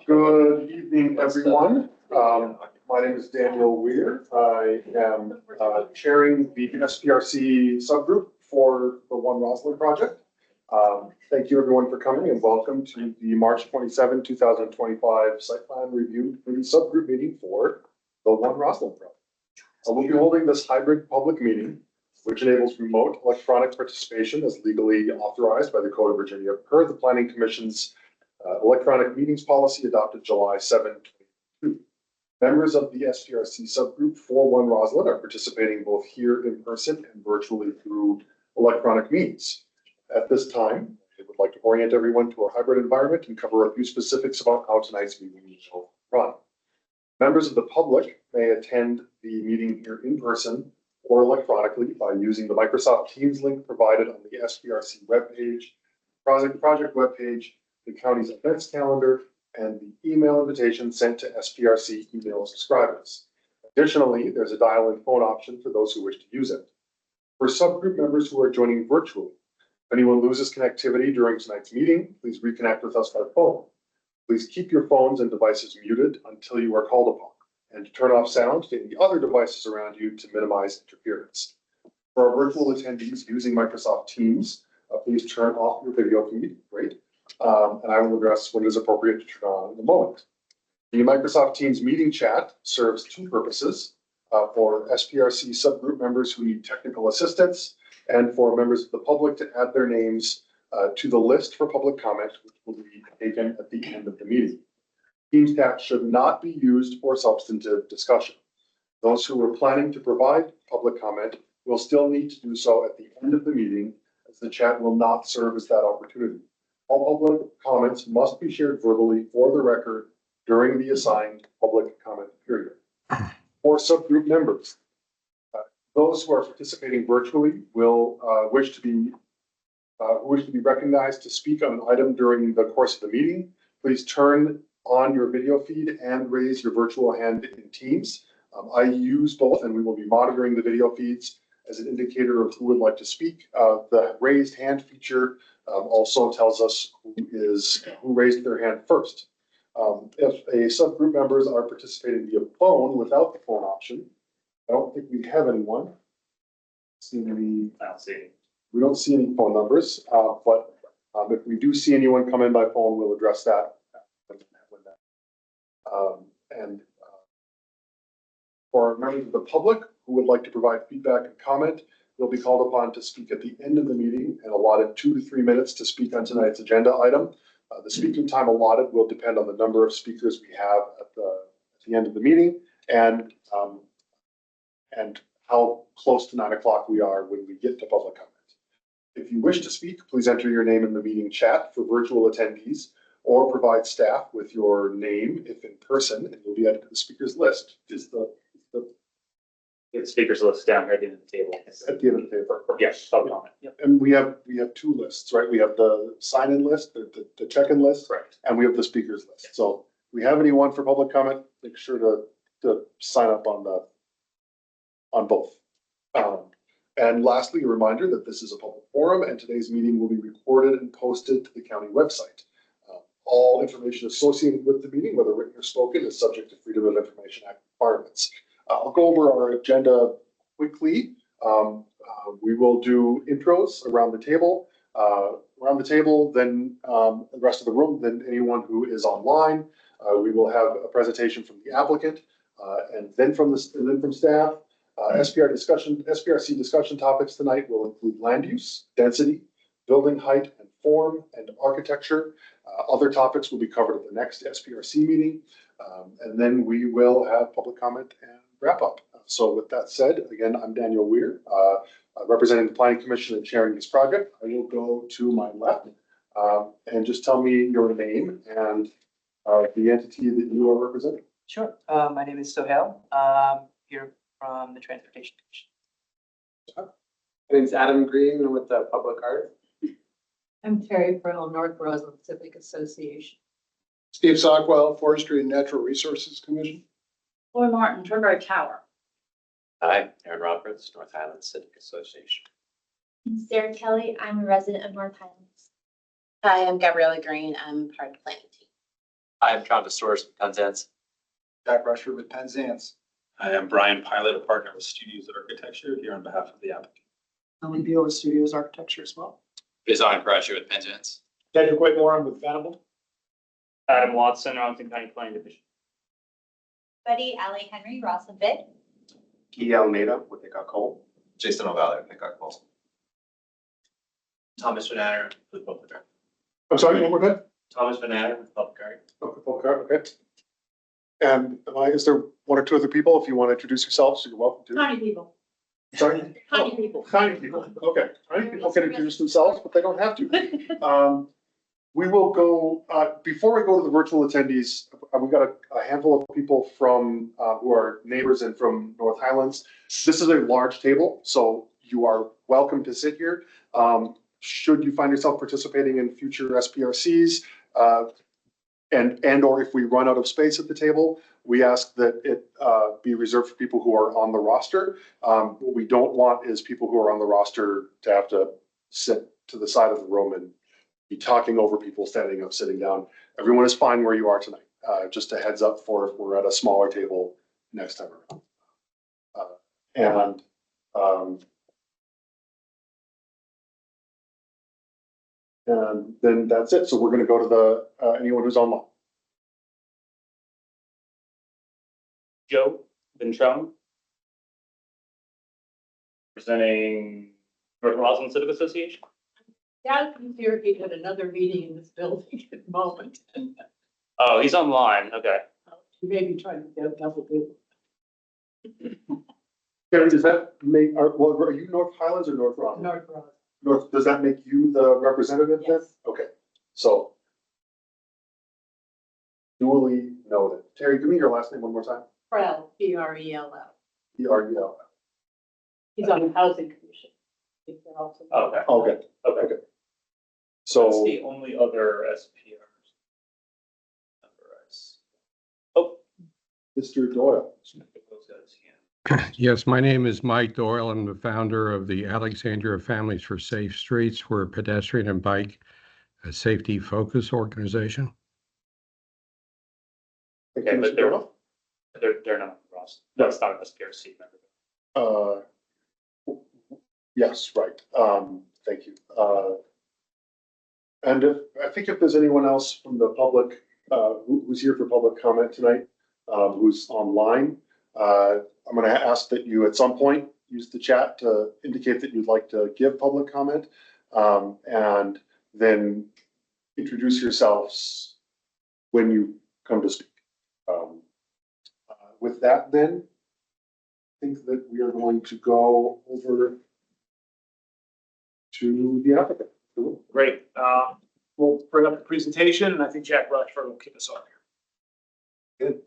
Good evening, everyone. My name is Daniel Weir. I am chairing the SPRC subgroup for the OneRosslyn project. Thank you, everyone, for coming, and welcome to the March 27, 2025 site plan review for the subgroup meeting for the OneRosslyn project. We'll be holding this hybrid public meeting, which enables remote electronic participation as legally authorized by the Code of Virginia per the Planning Commission's electronic meetings policy adopted July 7, 2022. Members of the SPRC subgroup for OneRosslyn are participating both here in person and virtually through electronic means. At this time, I would like to orient everyone to our hybrid environment and cover a few specifics about how tonight's meeting will run. Members of the public may attend the meeting here in person or electronically by using the Microsoft Teams link provided on the SPRC webpage, project webpage, the county's events calendar, and the email invitation sent to SPRC email subscribers. Additionally, there's a dial-in phone option for those who wish to use it. For subgroup members who are joining virtually, if anyone loses connectivity during tonight's meeting, please reconnect with us by phone. Please keep your phones and devices muted until you are called upon, and turn off sound to any other devices around you to minimize interference. For our virtual attendees using Microsoft Teams, please turn off your video feed. Great. And I will address when it is appropriate to turn on in a moment. The Microsoft Teams meeting chat serves two purposes: for SPRC subgroup members who need technical assistance, and for members of the public to add their names to the list for public comment, which will be taken at the end of the meeting. Teams chat should not be used for substantive discussion. Those who are planning to provide public comment will still need to do so at the end of the meeting, as the chat will not serve as that opportunity. All public comments must be shared verbally for the record during the assigned public comment period. For subgroup members, those who are participating virtually will wish to be recognized to speak on an item during the course of the meeting. Please turn on your video feed and raise your virtual hand in Teams. I use both, and we will be monitoring the video feeds as an indicator of who would like to speak. The raised hand feature also tells us who raised their hand first. If a subgroup members are participating via phone without the phone option, I don't think we have anyone. I don't see any. We don't see any phone numbers, but if we do see anyone come in by phone, we'll address that. For members of the public who would like to provide feedback and comment, they'll be called upon to speak at the end of the meeting and allotted 2 to 3 minutes to speak on tonight's agenda item. The speaking time allotted will depend on the number of speakers we have at the end of the meeting and how close to 9 o'clock we are when we get to public comment. If you wish to speak, please enter your name in the meeting chat for virtual attendees, or provide staff with your name if in person, and you'll be added to the speakers list. Is the speakers list down here at the end of the table. At the end of the table. Yes, public comment. Yep. And we have two lists, right? We have the sign-in list, the check-in list, correct, and we have the speakers list. Yes. So if we have anyone for public comment, make sure to sign up on both. And lastly, a reminder that this is a public forum, and today's meeting will be recorded and posted to the county website. All information associated with the meeting, whether written or spoken, is subject to Freedom of Information Act requirements. I'll go over our agenda quickly. We will do intros around the table, then the rest of the room, then anyone who is online. We will have a presentation from the applicant, and then from staff. SPRC discussion topics tonight will include land use, density, building height and form, and architecture. Other topics will be covered at the next SPRC meeting, and then we will have public comment and wrap up. So with that said, again, I'm Daniel Weir, representing the Planning Commission and chairing this project. I will go to my left and just tell me your name and the entity that you are representing. Sure. My name is Sohail. Here from the Transportation Commission. My name is Adam Green with the Public Art. I'm Terry Fernald, North Roslyn Civic Association. Steve Sockwell, Forestry and Natural Resources Commission. Laura Martin, Turnberry Tower. Hi, Aaron Roberts, North Highlands Civic Association. Sarah Kelly, I'm a resident of North Highlands. Hi, I'm Gabriella Green. I'm part of the planning team. I'm Travis Source with Penzance. Jack Rushford with Penzance. I am Brian Pilot, a partner with Studios Architecture here on behalf of the applicant. Ellen Beal with Studios Architecture as well. Faison Crusher with Penzance. Cedric Whitmore, I'm with Venable. Adam Watson, Arlington County Planning Division. Buddy Allie Henry, Rosslyn Bid. Guy Almeida with Hickok Cole. Jason O'Valley with Hickok Cole. Thomas Van Adder with Public Art. I'm sorry, one more time? Thomas Van Adder with Public Art. Okay. And is there one or two other people, if you want to introduce yourselves, you're welcome to. Tiny people, Sorry? tiny people. Tiny people, okay. Tiny people can introduce themselves, but they don't have to. We will go, before we go to the virtual attendees, we've got a handful of people from, who are neighbors and from North Highlands. This is a large table, so you are welcome to sit here. Should you find yourself participating in future SPRCs, and or if we run out of space at the table, we ask that it be reserved for people who are on the roster. What we don't want is people who are on the roster to have to sit to the side of the room and be talking over people standing up, sitting down. Everyone is fine where you are tonight. Just a heads up for if we're at a smaller table next time around. And then that's it. So we're going to go to the anyone who's online. Joe Vinchum. Representing North Roslyn Civic Association. Dad is here, he's at another meeting in this building at the moment. Oh, he's online, okay. He may be trying to get a couple people. Carrie, does that make, are you North Highlands or North Roslyn? North Road. North, does that make you the representative then? Yes. Okay, so. Duly noted. Terry, give me your last name one more time. Prell, P-R-E-L-L. E-R-E-L. He's on the housing commission. I think they're also- Okay. Okay, Okay. That's That's the only other SPRs. Oh. Mr. Doyle. Those guys, yeah. Yes, my name is Mike Doyle. I'm the founder of the Alexandria Families for Safe Streets. We're a pedestrian and bike safety focus organization. Thank Okay, you, but Mr. they're, Doyle. they're not Ross. That's not an SPRC member. Yes, right. Thank you. And I think if there's anyone else from the public who's here for public comment tonight, who's online, I'm going to ask that you at some point use the chat to indicate that you'd like to give public comment, and then introduce yourselves when you come to speak. With that, then, I think that we are going to go over to the applicant. Great. We'll bring up the presentation, and I think Jack Rushford will kick us off here. Good.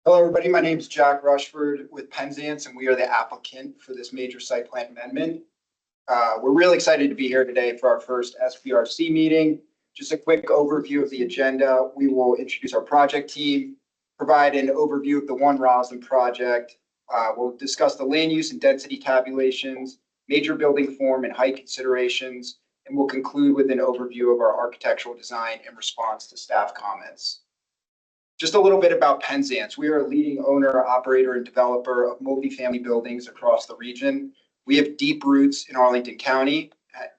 Hello, everybody. My name is Jack Rushford with Penzance, and we are the applicant for this major site plan amendment. We're really excited to be here today for our first SPRC meeting. Just a quick overview of the agenda. We will introduce our project team, provide an overview of the OneRosslyn project. We'll discuss the land use and density tabulations, major building form and height considerations, and we'll conclude with an overview of our architectural design in response to staff comments. Just a little bit about Penzance. We are a leading owner, operator, and developer of multifamily buildings across the region. We have deep roots in Arlington County,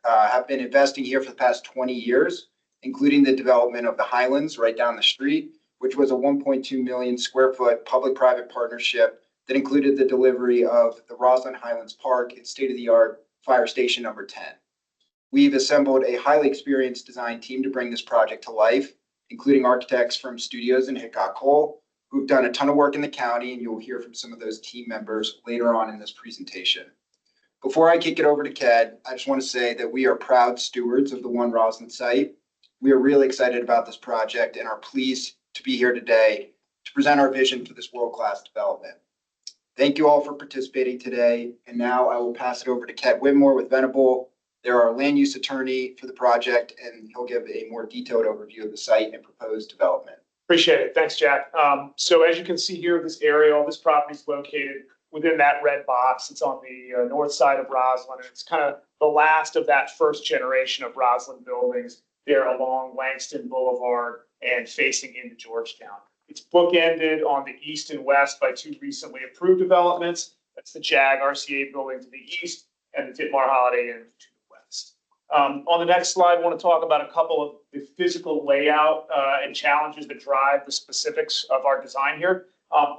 have been investing here for the past 20 years, including the development of the Highlands right down the street, which was a 1.2 million square foot public-private partnership that included the delivery of the Roslyn Highlands Park and state-of-the-art fire station number 10. We've assembled a highly experienced design team to bring this project to life, including architects from Studios and Hickok Cole, who've done a ton of work in the county, and you'll hear from some of those team members later on in this presentation. Before I kick it over to Ked, I just want to say that we are proud stewards of the OneRosslyn site. We are really excited about this project and are pleased to be here today to present our vision for this world-class development. Thank you all for participating today, and now I will pass it over to Ked Whitmore with Venable. They're our land use attorney for the project, and he'll give a more detailed overview of the site and proposed development. Appreciate it. Thanks, Jack. So as you can see here, this aerial, this property is located within that red box. It's on the north side of Rosslyn, and it's kind of the last of that first generation of Rosslyn buildings there along Langston Boulevard and facing into Georgetown. It's bookended on the east and west by two recently approved developments. That's the JAG RCA building to the east and the Ditmar Holiday Inn to the west. On the next slide, I want to talk about a couple of the physical layout and challenges that drive the specifics of our design here.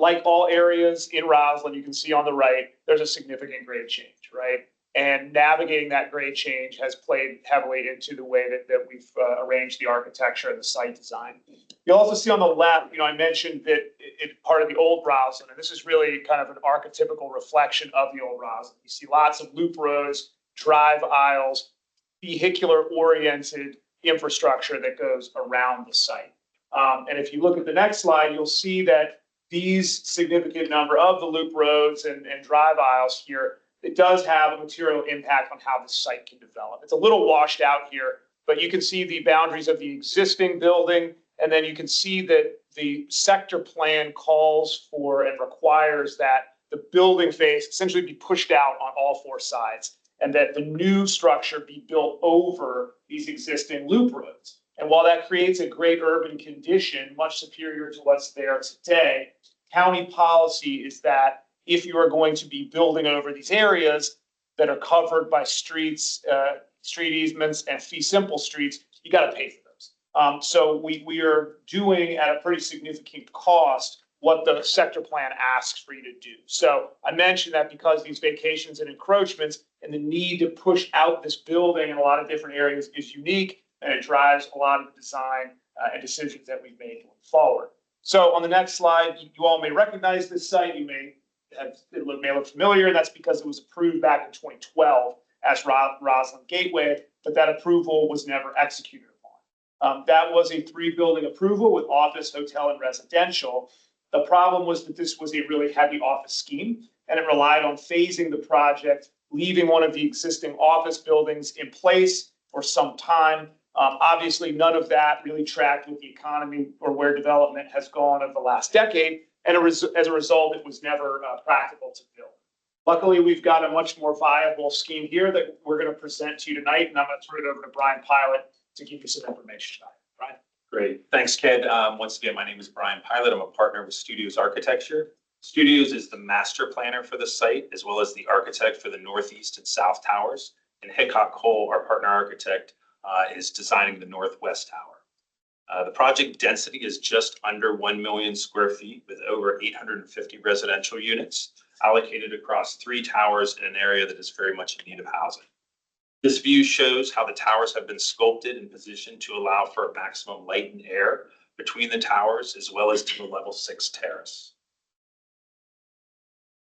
Like all areas in Rosslyn, you can see on the right, there's a significant grade change, right? And navigating that grade change has played heavily into the way that we've arranged the architecture and the site design. You'll also see on the left, I mentioned that it's part of the old Rosslyn, and this is really kind of an archetypical reflection of the old Rosslyn. You see lots of loop roads, drive aisles, vehicular-oriented infrastructure that goes around the site. And if you look at the next slide, you'll see that these significant number of the loop roads and drive aisles here, it does have a material impact on how the site can develop. It's a little washed out here, but you can see the boundaries of the existing building, and then you can see that the sector plan calls for and requires that the building face essentially be pushed out on all four sides, and that the new structure be built over these existing loop roads. And while that creates a great urban condition, much superior to what's there today, county policy is that if you are going to be building over these areas that are covered by streets, street easements and fee simple streets, you got to pay for those. So we are doing at a pretty significant cost what the sector plan asks for you to do. So I mentioned that because these vacations and encroachments and the need to push out this building in a lot of different areas is unique, and it drives a lot of the design and decisions that we've made going forward. So on the next slide, you all may recognize this site. You may look familiar, and that's because it was approved back in 2012 as Rosslyn Gateway, but that approval was never executed upon. That was a 3-building approval with office, hotel, and residential. The problem was that this was a really heavy office scheme, and it relied on phasing the project, leaving one of the existing office buildings in place for some time. Obviously, none of that really tracked with the economy or where development has gone over the last decade. And as a result, it was never practical to build. Luckily, we've got a much more viable scheme here that we're going to present to you tonight. And I'm going to turn it over to Brian Pilot to give you some information about it. Brian. Great. Thanks, Ked. Once again, my name is Brian Pilot. I'm a partner with Studios Architecture. Studios is the master planner for the site, as well as the architect for the northeast and south towers. And Hickok Cole, our partner architect, is designing the northwest tower. The project density is just under 1 million square feet with over 850 residential units allocated across 3 towers in an area that is very much in need of housing. This view shows how the towers have been sculpted and positioned to allow for a maximum light and air between the towers, as well as to the level 6 terrace.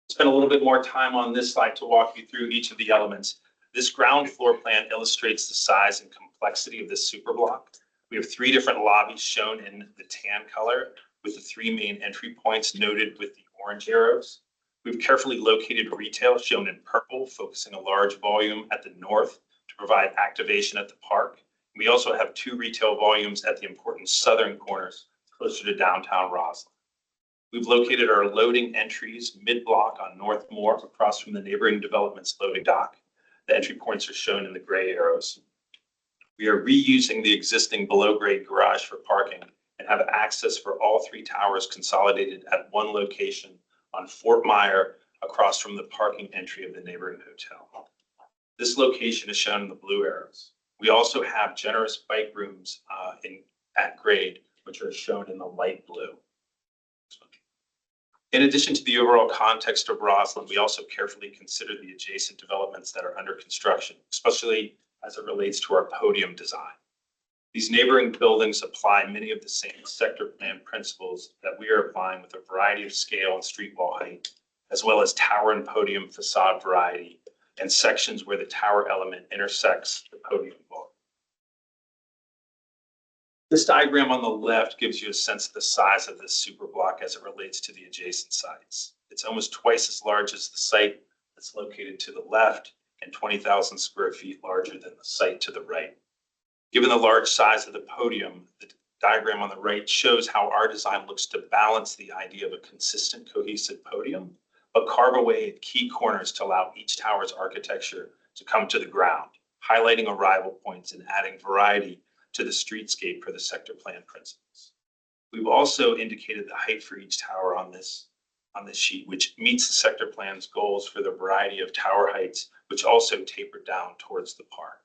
Spend a little bit more time on this slide to walk you through each of the elements. This ground floor plan illustrates the size and complexity of this superblock. We have 3 different lobbies shown in the tan color, with the 3 main entry points noted with the orange arrows. We've carefully located retail shown in purple, focusing a large volume at the north to provide activation at the park. We also have 2 retail volumes at the important southern corners, closer to downtown Rosslyn. We've located our loading entries mid-block on North Moore, across from the neighboring development's loading dock. The entry points are shown in the gray arrows. We are reusing the existing below-grade garage for parking and have access for all 3 towers consolidated at one location on Fort Myer, across from the parking entry of the neighboring hotel. This location is shown in the blue arrows. We also have generous bike rooms at grade, which are shown in the light blue. In addition to the overall context of Rosslyn, we also carefully consider the adjacent developments that are under construction, especially as it relates to our podium design. These neighboring buildings apply many of the same sector plan principles that we are applying with a variety of scale and street wall height, as well as tower and podium facade variety, and sections where the tower element intersects the podium wall. This diagram on the left gives you a sense of the size of this superblock as it relates to the adjacent sites. It's almost twice as large as the site that's located to the left and 20,000 square feet larger than the site to the right. Given the large size of the podium, the diagram on the right shows how our design looks to balance the idea of a consistent, cohesive podium, but carve away at key corners to allow each tower's architecture to come to the ground, highlighting arrival points and adding variety to the streetscape per the sector plan principles. We've also indicated the height for each tower on this sheet, which meets the sector plan's goals for the variety of tower heights, which also taper down towards the park.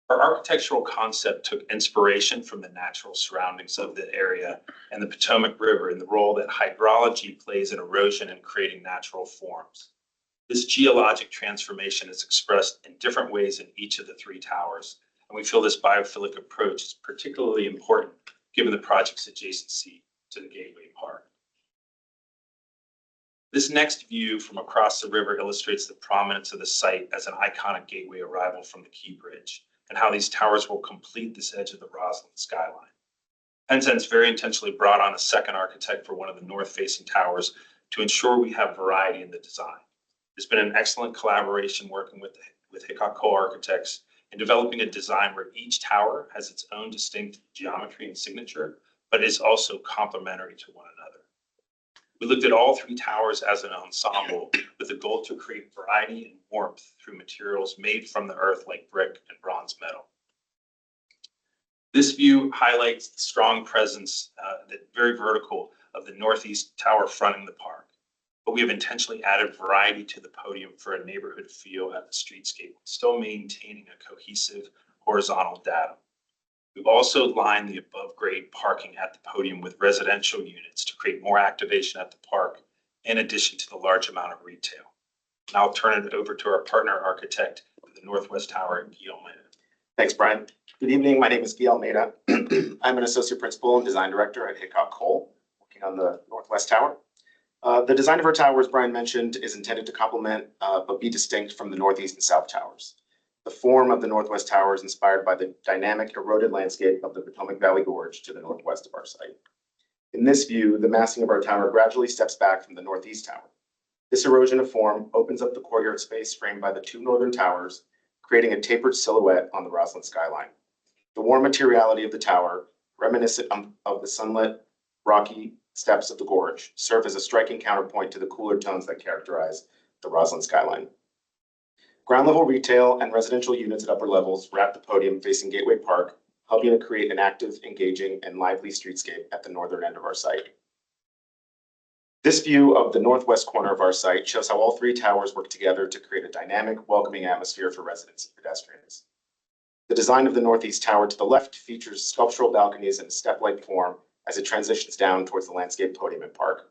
Our architectural concept took inspiration from the natural surroundings of the area and the Potomac River and the role that hydrology plays in erosion and creating natural forms. This geologic transformation is expressed in different ways in each of the three towers, and we feel this biophilic approach is particularly important given the project's adjacency to the Gateway Park. This next view from across the river illustrates the prominence of the site as an iconic gateway arrival from the Key Bridge, and how these towers will complete this edge of the Rosslyn skyline. Penzance very intentionally brought on a second architect for one of the north-facing towers to ensure we have variety in the design. It's been an excellent collaboration working with Hickok Cole Architects in developing a design where each tower has its own distinct geometry and signature, but is also complementary to one another. We looked at all three towers as an ensemble with the goal to create variety and warmth through materials made from the earth like brick and bronze metal. This view highlights the strong presence, very vertical, of the northeast tower fronting the park. But we have intentionally added variety to the podium for a neighborhood feel at the streetscape, still maintaining a cohesive horizontal datum. We've also lined the above grade parking at the podium with residential units to create more activation at the park, in addition to the large amount of retail. And I'll turn it over to our partner architect for the Northwest Tower, Guy Almeida. Thanks, Brian. Good evening. My name is Guy Almeida. I'm an associate principal and design director at Hickok Cole, working on the Northwest Tower. The design of our tower, as Brian mentioned, is intended to complement but be distinct from the Northeast and South towers. The form of the Northwest Tower is inspired by the dynamic eroded landscape of the Potomac Valley Gorge to the northwest of our site. In this view, the massing of our tower gradually steps back from the Northeast Tower. This erosion of form opens up the courtyard space framed by the two northern towers, creating a tapered silhouette on the Rosslyn skyline. The warm materiality of the tower, reminiscent of the sunlit, rocky steps of the gorge, serve as a striking counterpoint to the cooler tones that characterize the Rosslyn skyline. Ground level retail and residential units at upper levels wrap the podium facing Gateway Park, helping to create an active, engaging, and lively streetscape at the northern end of our site. This view of the northwest corner of our site shows how all three towers work together to create a dynamic, welcoming atmosphere for residents and pedestrians. The design of the Northeast Tower to the left features sculptural balconies in a step-like form as it transitions down towards the landscape podium and park.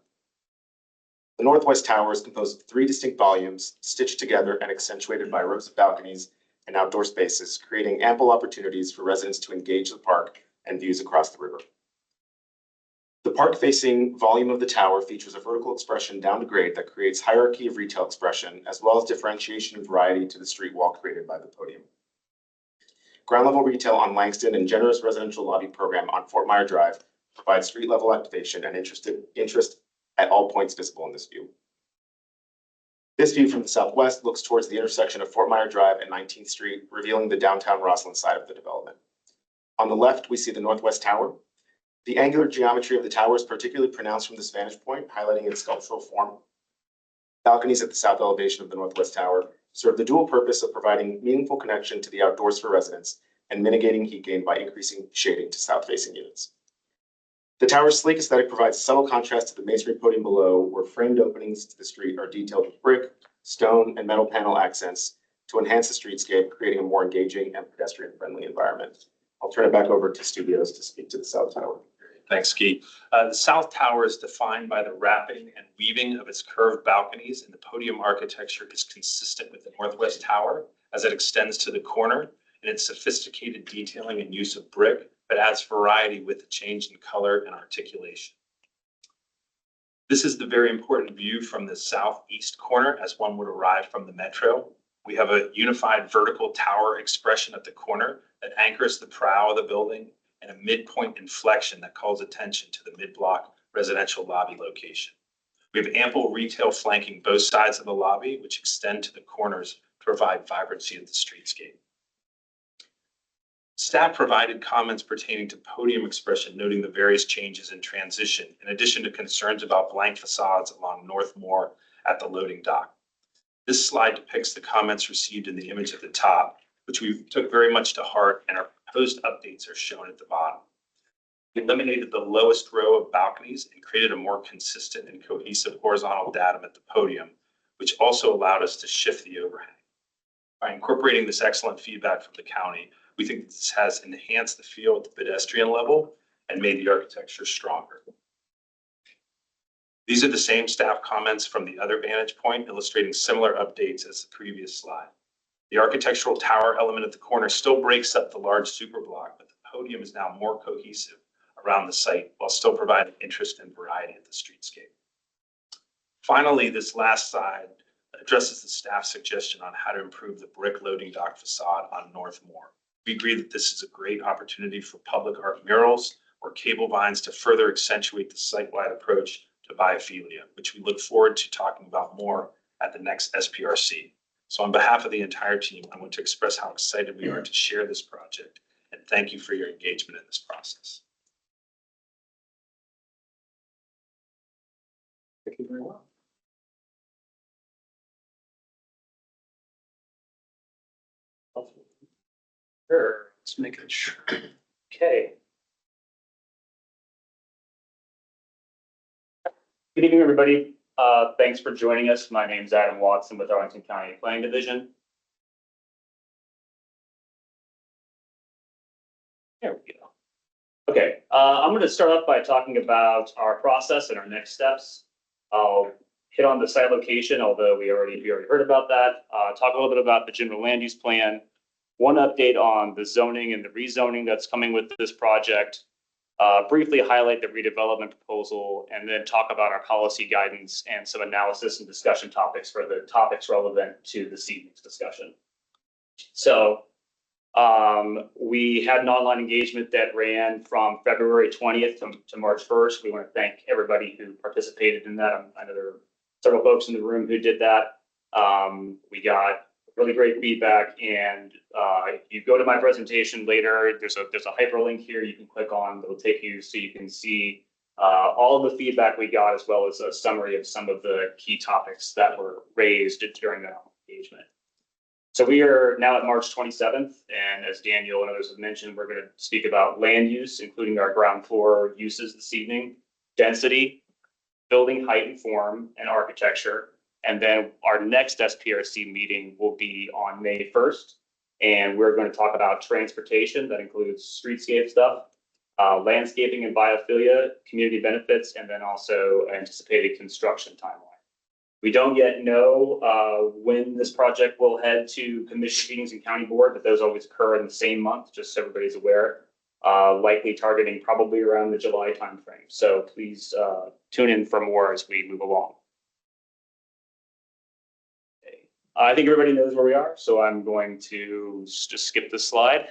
The Northwest Tower is composed of three distinct volumes, stitched together and accentuated by rows of balconies and outdoor spaces, creating ample opportunities for residents to engage the park and views across the river. The park-facing volume of the tower features a vertical expression down to grade that creates hierarchy of retail expression, as well as differentiation and variety to the street wall created by the podium. Ground level retail on Langston and generous residential lobby program on Fort Myer Drive provides street level activation and interest at all points visible in this view. This view from the southwest looks towards the intersection of Fort Myer Drive and 19th Street, revealing the downtown Rosslyn side of the development. On the left, we see the Northwest Tower. The angular geometry of the tower is particularly pronounced from this vantage point, highlighting its sculptural form. Balconies at the south elevation of the Northwest Tower serve the dual purpose of providing meaningful connection to the outdoors for residents and mitigating heat gain by increasing shading to south-facing units. The tower's sleek aesthetic provides subtle contrast to the masonry podium below, where framed openings to the street are detailed with brick, stone, and metal panel accents to enhance the streetscape, creating a more engaging and pedestrian-friendly environment. I'll turn it back over to studios to speak to the South Tower. Thanks, Guy. The South Tower is defined by the wrapping and weaving of its curved balconies, and the podium architecture is consistent with the Northwest Tower as it extends to the corner, and its sophisticated detailing and use of brick, but adds variety with the change in color and articulation. This is the very important view from the southeast corner as one would arrive from the metro. We have a unified vertical tower expression at the corner that anchors the prow of the building and a midpoint inflection that calls attention to the mid-block residential lobby location. We have ample retail flanking both sides of the lobby, which extend to the corners to provide vibrancy of the streetscape. Staff provided comments pertaining to podium expression, noting the various changes in transition, in addition to concerns about blank facades along North Moore at the loading dock. This slide depicts the comments received in the image at the top, which we took very much to heart, and our proposed updates are shown at the bottom. We eliminated the lowest row of balconies and created a more consistent and cohesive horizontal datum at the podium, which also allowed us to shift the overhang. By incorporating this excellent feedback from the county, we think this has enhanced the feel at the pedestrian level and made the architecture stronger. These are the same staff comments from the other vantage point, illustrating similar updates as the previous slide. The architectural tower element at the corner still breaks up the large superblock, but the podium is now more cohesive around the site while still providing interest and variety at the streetscape. Finally, this last slide addresses the staff suggestion on how to improve the brick loading dock facade on North Moore. We agree that this is a great opportunity for public art murals or cable vines to further accentuate the site-wide approach to biophilia, which we look forward to talking about more at the next SPRC. So on behalf of the entire team, I want to express how excited we are to share this project and thank you for your engagement in this process. Thank you very much. Sure, let's make it sure. Okay. Good evening, everybody. Thanks for joining us. My name is Adam Watson with Arlington County Planning Division. There we go. Okay, I'm going to start off by talking about our process and our next steps. I'll hit on the site location, although we already heard about that. Talk a little bit about the general land use plan. One update on the zoning and the rezoning that's coming with this project. Briefly highlight the redevelopment proposal, and then talk about our policy guidance and some analysis and discussion topics for the topics relevant to this evening's discussion. So we had an online engagement that ran from February 20th to March 1st. We want to thank everybody who participated in that. I know there are several folks in the room who did that. We got really great feedback, and if you go to my presentation later, there's a hyperlink here you can click on. It'll take you so you can see all of the feedback we got, as well as a summary of some of the key topics that were raised during that engagement. So we are now at March 27th, and as Daniel and others have mentioned, we're going to speak about land use, including our ground floor uses this evening, density, building height and form, and architecture. And then our next SPRC meeting will be on May 1st. And we're going to talk about transportation. That includes streetscape stuff, landscaping and biophilia, community benefits, and then also anticipated construction timeline. We don't yet know when this project will head to commission meetings and county board, but those always occur in the same month, just so everybody's aware. Likely targeting probably around the July timeframe. So please tune in for more as we move along. I think everybody knows where we are, so I'm going to just skip this slide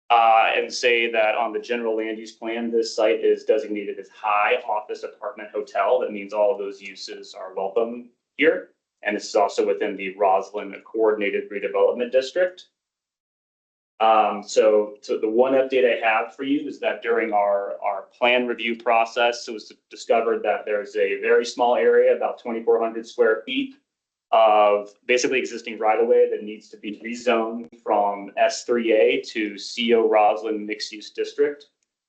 and say that on the general land use plan, this site is designated as high office apartment hotel. That means all of those uses are welcome here. And this is also within the Roslyn Coordinated Redevelopment District. So the one update I have for you is that during our plan review process, it was discovered that there's a very small area, about 2,400 square feet, of basically existing right-of-way that needs to be rezoned from S3A to CO Roslyn Mixed-Use District.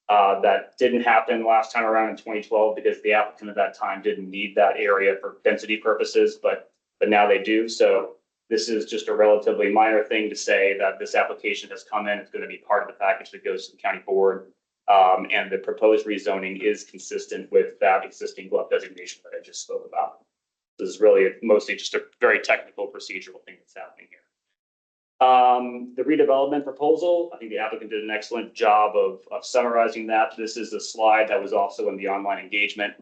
That didn't happen last time around in 2012 because the applicant at that time didn't need that area for density purposes, but now they do. So this is just a relatively minor thing to say that this application has come in. It's going to be part of the package that goes to the county board. And the proposed rezoning is consistent with that existing bluff designation that I just spoke about. This is really mostly just a very technical procedural thing that's happening here. The redevelopment proposal, I think the applicant did an excellent job of summarizing that. This is a slide that was also in the online engagement.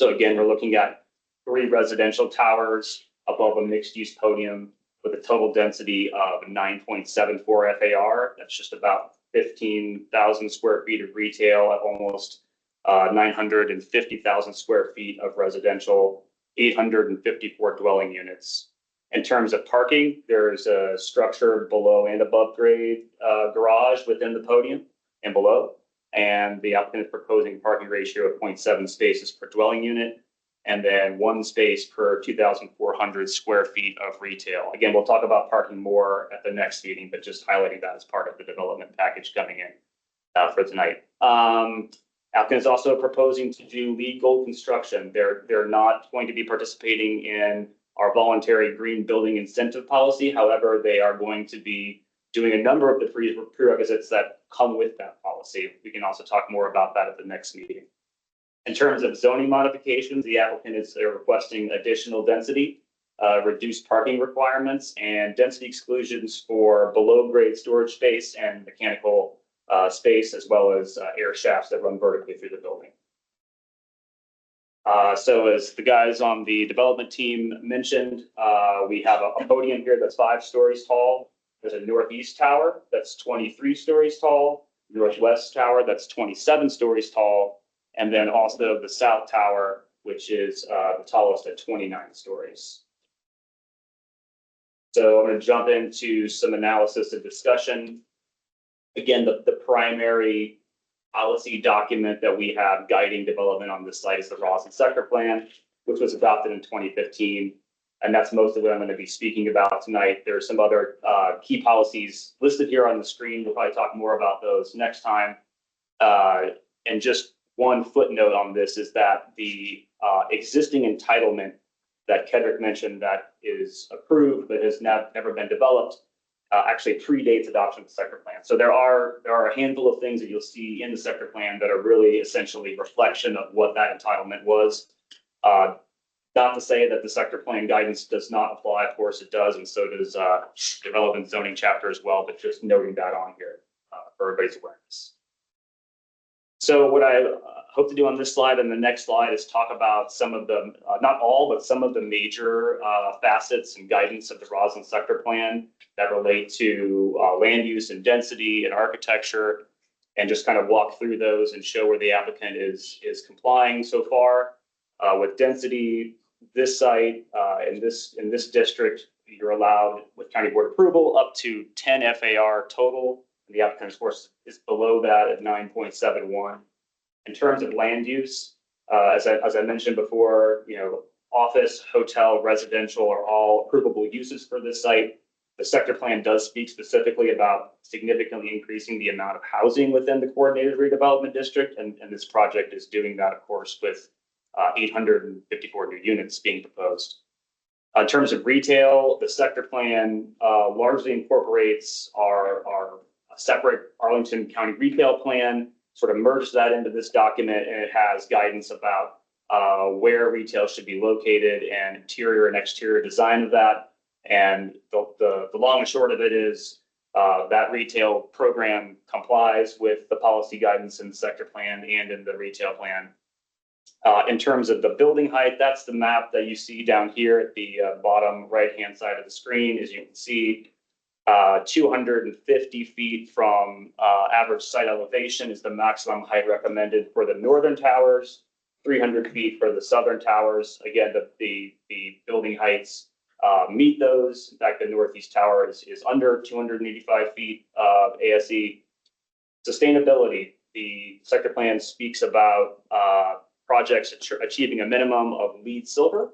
So again, we're looking at 3 residential towers above a mixed-use podium with a total density of 9.74 FAR. That's just about 15,000 square feet of retail at almost 950,000 square feet of residential, 854 dwelling units. In terms of parking, there's a structured below and above grade garage within the podium and below. And the applicant is proposing parking ratio of 0.7 spaces per dwelling unit, and then 1 space per 2,400 square feet of retail. Again, we'll talk about parking more at the next meeting, but just highlighting that as part of the development package coming in for tonight. Applicant is also proposing to do LEED Gold construction. They're not going to be participating in our voluntary green building incentive policy. However, they are going to be doing a number of the prerequisites that come with that policy. We can also talk more about that at the next meeting. In terms of zoning modifications, the applicant is requesting additional density, reduced parking requirements, and density exclusions for below grade storage space and mechanical space, as well as air shafts that run vertically through the building. So as the guys on the development team mentioned, we have a podium here that's 5 stories tall. There's a northeast tower that's 23 stories tall, northwest tower that's 27 stories tall, and then also the south tower, which is the tallest at 29 stories. So I'm going to jump into some analysis and discussion. Again, the primary policy document that we have guiding development on this site is the Rosslyn Sector Plan, which was adopted in 2015. And that's mostly what I'm going to be speaking about tonight. There are some other key policies listed here on the screen. We'll probably talk more about those next time. And just one footnote on this is that the existing entitlement that Kedrick mentioned that is approved but has never been developed actually predates adoption of the sector plan. So there are a handful of things that you'll see in the sector plan that are really essentially reflection of what that entitlement was. Not to say that the sector plan guidance does not apply, of course it does, and so does the relevant zoning chapter as well, but just noting that on here for everybody's awareness. So what I hope to do on this slide and the next slide is talk about some of the, not all, but some of the major facets and guidance of the Rosslyn Sector Plan that relate to land use and density and architecture, and just kind of walk through those and show where the applicant is complying so far. With density, this site in this district, you're allowed with county board approval up to 10 FAR total. The applicant, of course, is below that at 9.71. In terms of land use, as I mentioned before, office, hotel, residential are all approvable uses for this site. The sector plan does speak specifically about significantly increasing the amount of housing within the coordinated redevelopment district, and this project is doing that, of course, with 854 new units being proposed. In terms of retail, the sector plan largely incorporates our separate Arlington County retail plan, sort of merged that into this document, and it has guidance about where retail should be located and interior and exterior design of that. And the long and short of it is that retail program complies with the policy guidance in the sector plan and in the retail plan. In terms of the building height, that's the map that you see down here at the bottom right-hand side of the screen. As you can see, 250 feet from average site elevation is the maximum height recommended for the northern towers, 300 feet for the southern towers. Again, the building heights meet those. In fact, the northeast tower is under 285 feet of ASE. Sustainability, the sector plan speaks about projects achieving a minimum of LEED Silver.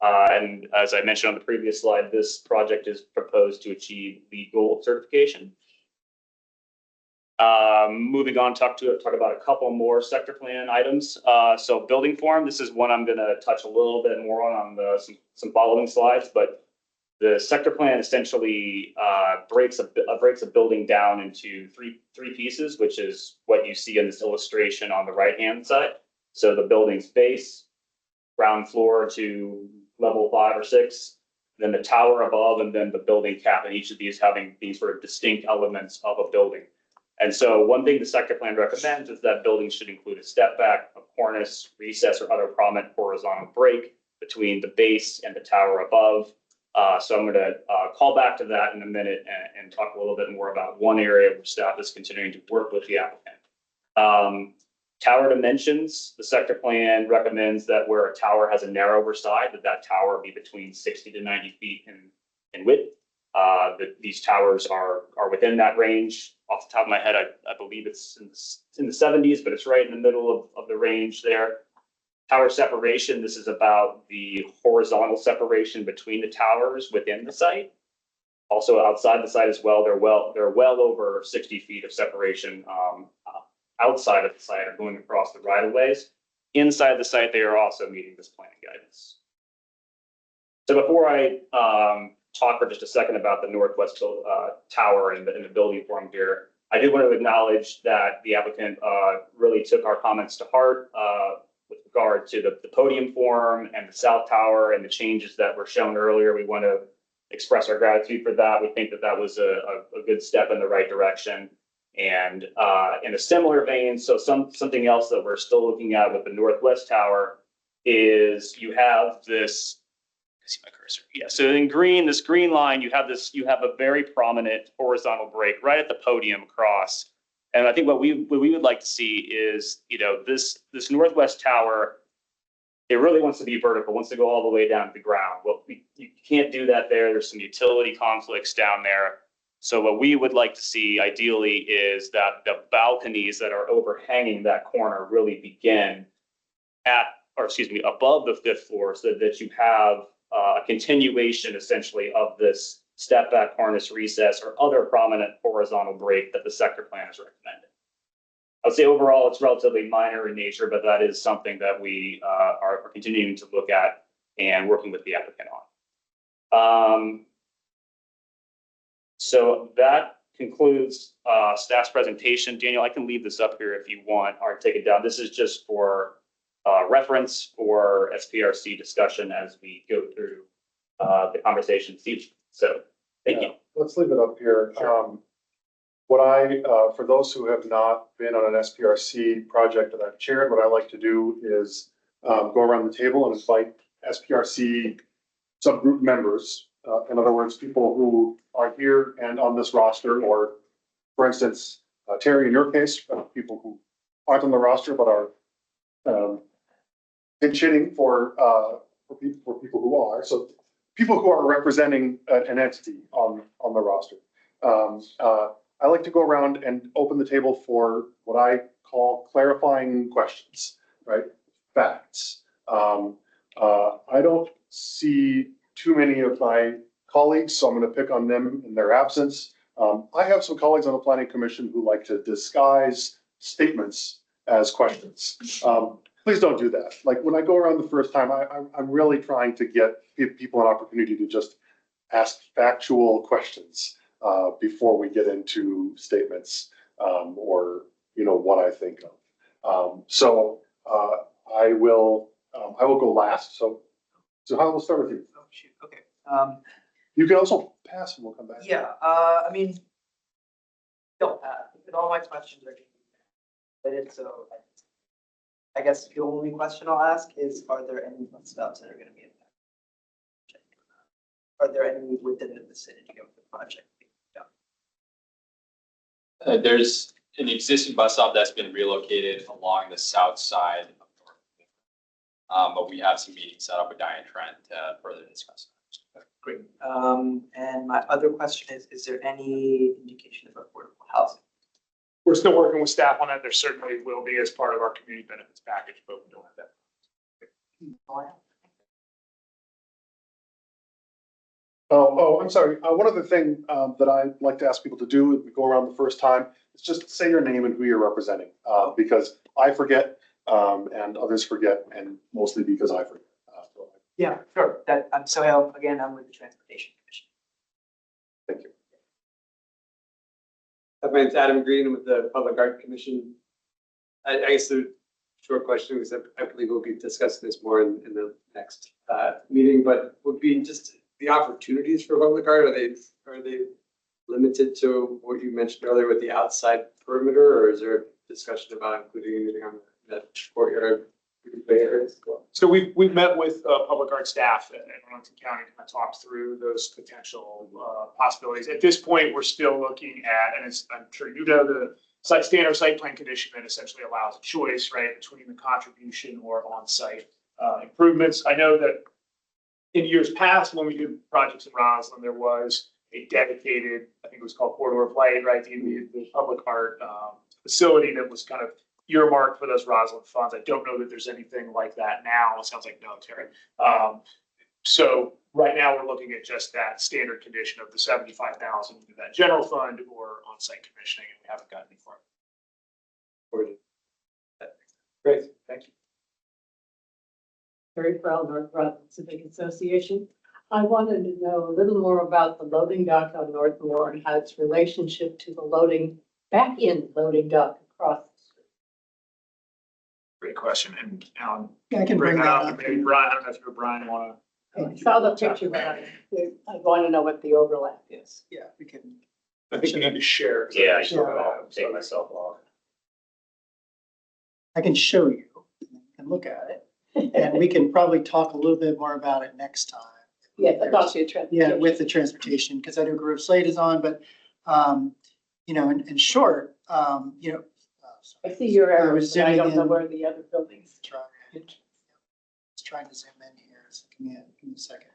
And as I mentioned on the previous slide, this project is proposed to achieve LEED Gold certification. Moving on, talk about a couple more sector plan items. So building form, this is one I'm going to touch a little bit more on some following slides, but the sector plan essentially breaks a building down into three pieces, which is what you see in this illustration on the right-hand side. So the building's base, ground floor to level 5 or 6, then the tower above, and then the building cap, and each of these having these sort of distinct elements of a building. And so one thing the sector plan recommends is that buildings should include a step back, a cornice, recess, or other prominent horizontal break between the base and the tower above. So I'm going to call back to that in a minute and talk a little bit more about one area where staff is continuing to work with the applicant. Tower dimensions, the sector plan recommends that where a tower has a narrower side, that tower be between 60 to 90 feet in width. These towers are within that range. Off the top of my head, I believe it's in the 70s, but it's right in the middle of the range there. Tower separation, this is about the horizontal separation between the towers within the site. Also outside the site as well, they're well over 60 feet of separation outside of the site or going across the right of ways. Inside the site, they are also meeting this planning guidance. So before I talk for just a second about the northwest tower and the building form here, I did want to acknowledge that the applicant really took our comments to heart with regard to the podium form and the south tower and the changes that were shown earlier. We want to express our gratitude for that. We think that that was a good step in the right direction. And in a similar vein, so something else that we're still looking at with the northwest tower is you have this, see my cursor. Yeah, so in green, this green line, you have a very prominent horizontal break right at the podium across. And I think what we would like to see is, this northwest tower, it really wants to be vertical, wants to go all the way down to the ground. Well, you can't do that there. There's some utility conflicts down there. So what we would like to see ideally is that the balconies that are overhanging that corner really begin above the 5th floor, so that you have a continuation essentially of this step back harness recess or other prominent horizontal break that the sector plan is recommending. I would say overall it's relatively minor in nature, but that is something that we are continuing to look at and working with the applicant on. So that concludes staff's presentation. Daniel, I can leave this up here if you want, or take it down. This is just for reference for SPRC discussion as we go through the conversation. So thank you. Let's leave it up here. Sure. For those who have not been on an SPRC project that I've chaired, what I like to do is go around the table and invite SPRC subgroup members. In other words, people who are here and on this roster, or for instance, Terry, in your case, people who aren't on the roster but are pinch hitting for people who are. So people who are representing an entity on the roster. I like to go around and open the table for what I call clarifying questions, right? Facts. I don't see too many of my colleagues, so I'm going to pick on them in their absence. I have some colleagues on the Planning Commission who like to disguise statements as questions. Please don't do that. Like when I go around the first time, I'm really trying to give people an opportunity to just ask factual questions before we get into statements or what I think of. So I will go last. So how we'll start with you. Oh, shoot, okay. You can also pass and we'll come back. Yeah, I mean, don't, all my questions are related, so I guess the only question I'll ask is, are there any bus stops that are gonna be impacted? Are there any within the vicinity of the project? There's an existing bus stop that's been relocated along the south side of North. But we have some meetings set up with Diane Trent to further discuss. Great. And my other question is there any indication of affordable housing? We're still working with staff on that. There certainly will be as part of our community benefits package, but we don't have that. Oh, I'm sorry. One other thing that I like to ask people to do if we go around the first time is just say your name and who you're representing, because I forget and others forget, and mostly because I forget. Yeah, sure. I'm Sohail. Again, I'm with the Transportation Commission. Thank you. My name's Adam Green with the Public Art Commission. I guess the short question is, I believe we'll be discussing this more in the next meeting, but would be just the opportunities for public art. Are they limited to what you mentioned earlier with the outside perimeter, or is there a discussion about including anything on that courtyard areas? So we've met with public art staff at Arlington County to kind of talk through those potential possibilities. At this point, we're still looking at, and I'm sure you know, the standard site plan condition that essentially allows a choice, right, between the contribution or on-site improvements. I know that in years past, when we did projects in Roslyn, there was a dedicated, I think it was called Corridor of Light, right, the public art facility that was kind of earmarked for those Roslyn funds. I don't know that there's anything like that now. It sounds like no, Terry. So right now we're looking at just that standard condition of the 75,000 to that general fund or on-site commissioning, and we haven't gotten any for it. Great, thank you. Very proud North Roslyn Civic Association. I wanted to know a little more about the loading dock on North Moore and how its relationship to the back-end loading dock across the street. Great question, and Alan. I can bring that up. Maybe Brian, I don't know if you or Brian want to. I saw the picture, but I want to know what the overlap is. Yeah, we can. I think you need to share. Yeah, I'll take myself off. I can show you and look at it, and we can probably talk a little bit more about it next time. Yes, I thought you had. Yeah, with the transportation, because I know Grove Slate is on, but, you know, in short, you know. I see your I arrows, was but I zooming don't know in. where the other buildings. Let's try to zoom in here. So give me a second.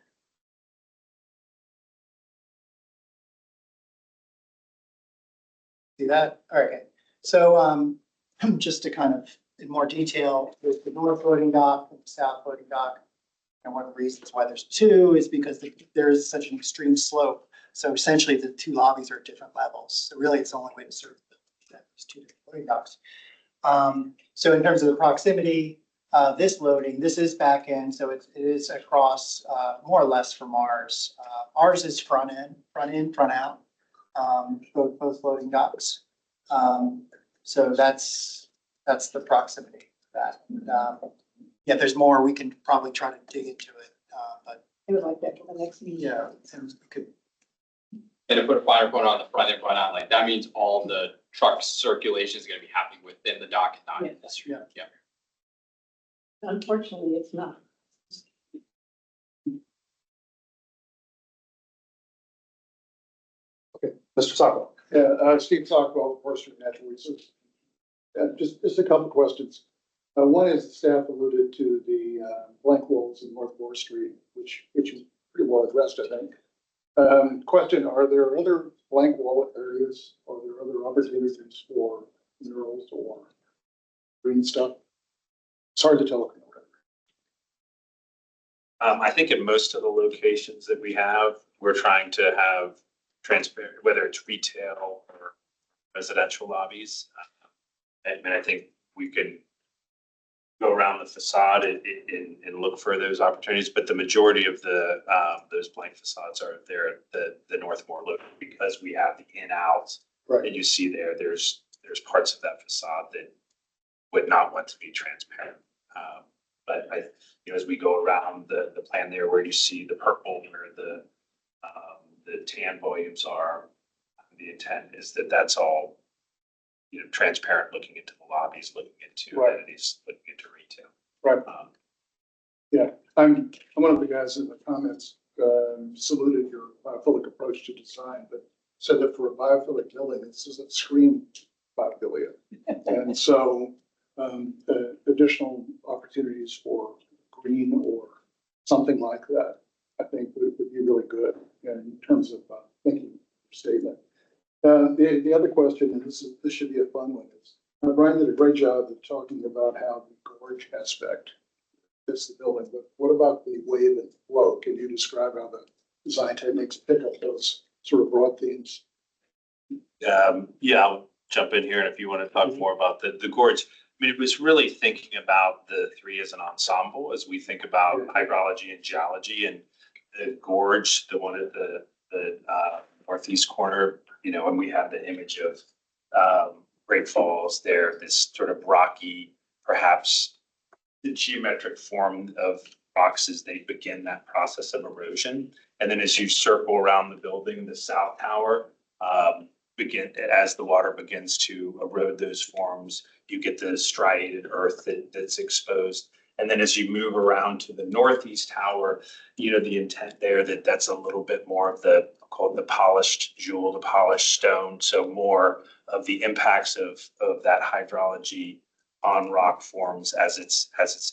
See that? All right. So just to kind of in more detail, there's the north loading dock and the south loading dock. And one of the reasons why there's two is because there is such an extreme slope. So essentially the two lobbies are at different levels. So really it's the only way to serve these two different loading docks. So in terms of the proximity, this loading, this is back end. So it is across more or less from ours. Ours is front in, front out, both loading docks. So that's the proximity of that. And, yeah, there's more. We can probably try to dig into it, but I would like that for the next meeting. yeah, and we could. And to put a finer point on the front and front out, like that means all the truck circulation is going to be happening within the dock and not in the street. Yeah. Unfortunately, it's not. Okay, Mr. Sockwell. Yeah, Steve Sockwell, Forestry and Natural Resources. Just a couple of questions. One is the staff alluded to the blank walls in North Moore Street, which is pretty well addressed, I think. Question, are there other blank wall areas? Are there other opportunities for minerals or green stuff? It's hard to tell. I think in most of the locations that we have, we're trying to have transparent, whether it's retail or residential lobbies. And I think we can go around the facade and look for those opportunities, but the majority of the those blank facades are there at the North Moore look because we have the in-outs. Right. And you see there's parts of that facade that would not want to be transparent. But as we go around the plan there where you see the purple where the tan volumes are, the intent is that that's all transparent, looking into the lobbies, looking into entities, looking into retail. Right. Yeah, I'm one of the guys in the comments saluted your biophilic approach to design, but said that for a biophilic building, this doesn't scream biophilia. And so additional opportunities for green or something like that, I think would be really good in terms of thinking statement. The other question, and this should be a fun one, is Brian did a great job of talking about how the gorge aspect fits the building, but what about the wave and flow? Can you describe how the design techniques pick up those sort of broad themes? Yeah, I'll jump in here, and if you want to talk more about the gorge. I mean, it was really thinking about the three as an ensemble as we think about hydrology and geology, and the gorge, the one at the northeast corner, and we have the image of Great Falls there, this sort of rocky, perhaps the geometric form of rocks as they begin that process of erosion. And then as you circle around the building, the south tower, as the water begins to erode those forms, you get the striated earth that's exposed. And then as you move around to the northeast tower, the intent there that's a little bit more of the call it the polished jewel, the polished stone. So more of the impacts of that hydrology on rock forms as it's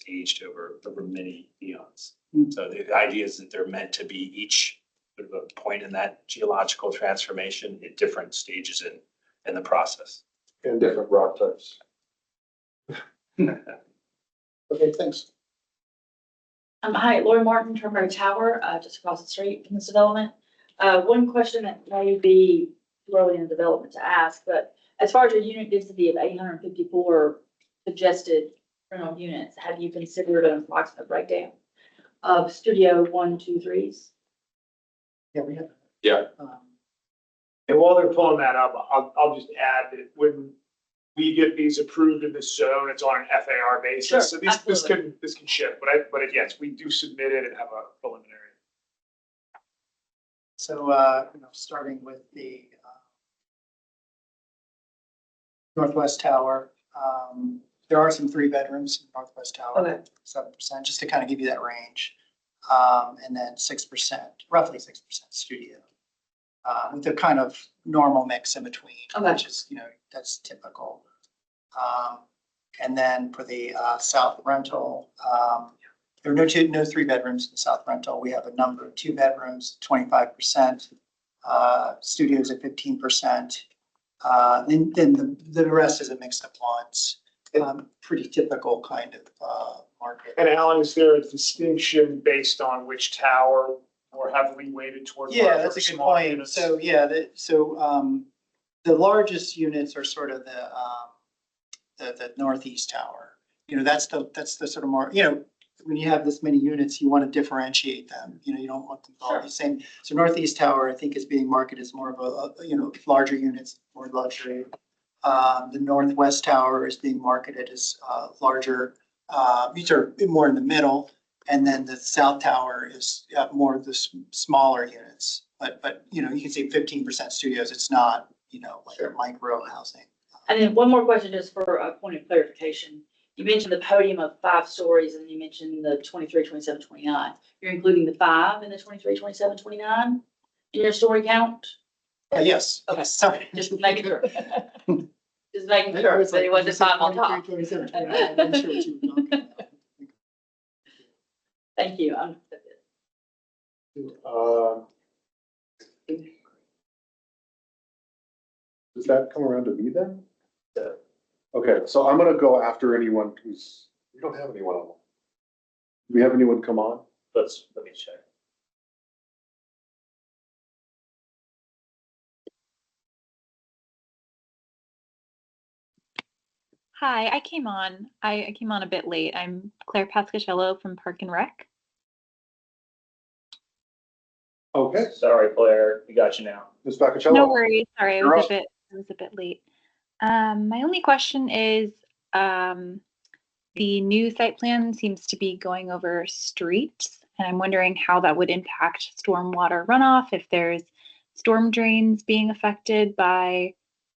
aged over many eons. So the idea is that they're meant to be each sort of a point in that geological transformation at different stages in the process. And different rock types. Okay, thanks. Hi, Lori Martin, Terminal Tower, just across the street from this development. One question that may be too early in the development to ask, but as far as your unit density of 854 suggested rental units, have you considered an approximate breakdown of studio 1, 2, 3s? Yeah, we have. Yeah. And while they're pulling that up, I'll just add that when we get these approved in this zone, it's on an FAR basis. Sure, So this can shift, but yes, we do submit it and have a preliminary. So, starting with the Northwest Tower, there are some 3 bedrooms in Northwest Tower. Okay. 7%, just to kind of give you that range. And then 6%, roughly 6% studio. With the kind of normal mix in between, Okay. which is, that's typical. And then for the south rental, there are no 3 bedrooms in the south rental. We have a number of 2 bedrooms, 25%, studios at 15%. Then the rest is a mix of ones. Pretty typical kind of market. And Alan, is there a distinction based on which tower or heavily weighted towards? Yeah, that's a good smaller point. units? So, yeah, the largest units are sort of the northeast tower. That's the sort of more, when you have this many units, you want to differentiate them. You don't want them all the same. So northeast tower, I think, is being marketed as more of a larger units, more luxury. The northwest tower is being marketed as larger. These are more in the middle. And then the south tower is more of the smaller units. But you can see 15% studios. It's not, like a micro housing. And then one more question, just for a point of clarification. You mentioned the podium of 5 stories, and you mentioned the 23, 27, 29. You're including the 5 in the 23, 27, 29 in your story count? Yes. Okay. Sorry. Just making sure. Just making sure, so you wasn't 5 on top. 27, 29. I'm not sure what you were talking about. Thank you. Does that come around to me then? Yeah. Okay, so I'm gonna go after anyone we don't have anyone on. Do we have anyone come on? Let me check. Hi, I came on. I came on a bit late. I'm Claire Pascacello from Park and Rec. Okay, Sorry, Claire, we got you now. Ms. Baccacello. No worries. Sorry, You're I up. was a bit late. My only question is, the new site plan seems to be going over streets, and I'm wondering how that would impact stormwater runoff, if there's storm drains being affected by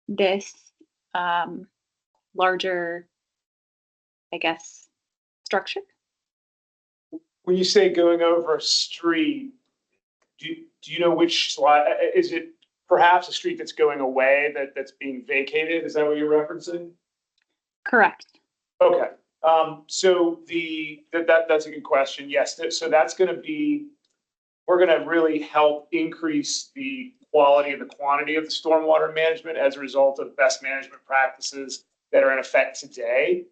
this larger, I guess, structure. When you say going over a street, do you know which slide? Is it perhaps a street that's going away that's being vacated? Is that what you're referencing? Correct. Okay, so that's a good question. Yes, so that's gonna be, we're gonna really help increase the quality and the quantity of the stormwater management as a result of best management practices that are in effect today.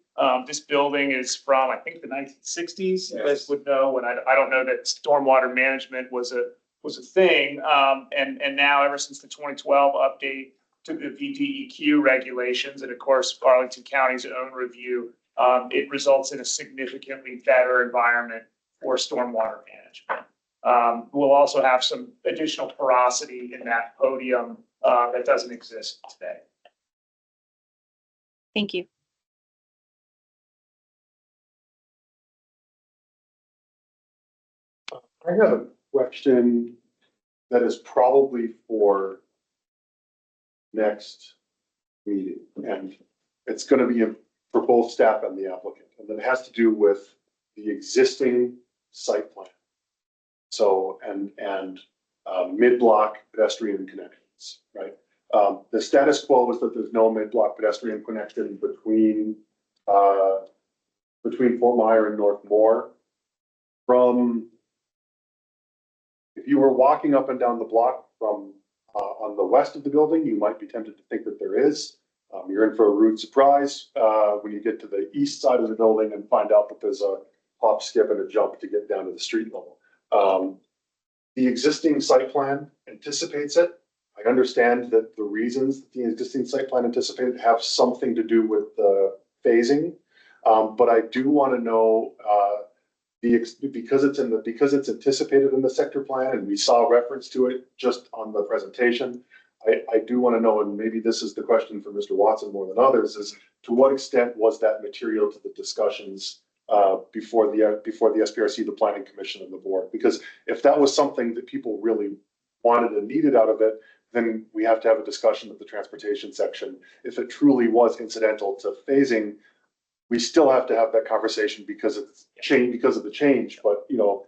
This building is from, I think, the 1960s. You guys would know, and I don't know that stormwater management was a thing. And now, ever since the 2012 update to the VDEQ regulations, and of course, Arlington County's own review, it results in a significantly better environment for stormwater management. We'll also have some additional porosity in that podium that doesn't exist today. Thank you. I have a question that is probably for next meeting, and it's gonna be for both staff and the applicant, and it has to do with the existing site plan. So, and mid-block pedestrian connections, right? The status quo is that there's no mid-block pedestrian connection between Fort Myer and North Moore. If you were walking up and down the block from on the west of the building, you might be tempted to think that there is. You're in for a rude surprise when you get to the east side of the building and find out that there's a hop, skip, and a jump to get down to the street level. The existing site plan anticipates it. I understand that the reasons that the existing site plan anticipated have something to do with the phasing. But I do want to know, because it's anticipated in the sector plan and we saw reference to it just on the presentation. I do want to know, and maybe this is the question for Mr. Watson more than others, is to what extent was that material to the discussions before the SPRC, the Planning Commission, and the board? Because if that was something that people really wanted and needed out of it, then we have to have a discussion with the transportation section. If it truly was incidental to phasing, we still have to have that conversation because it's change, because of the change, but you know,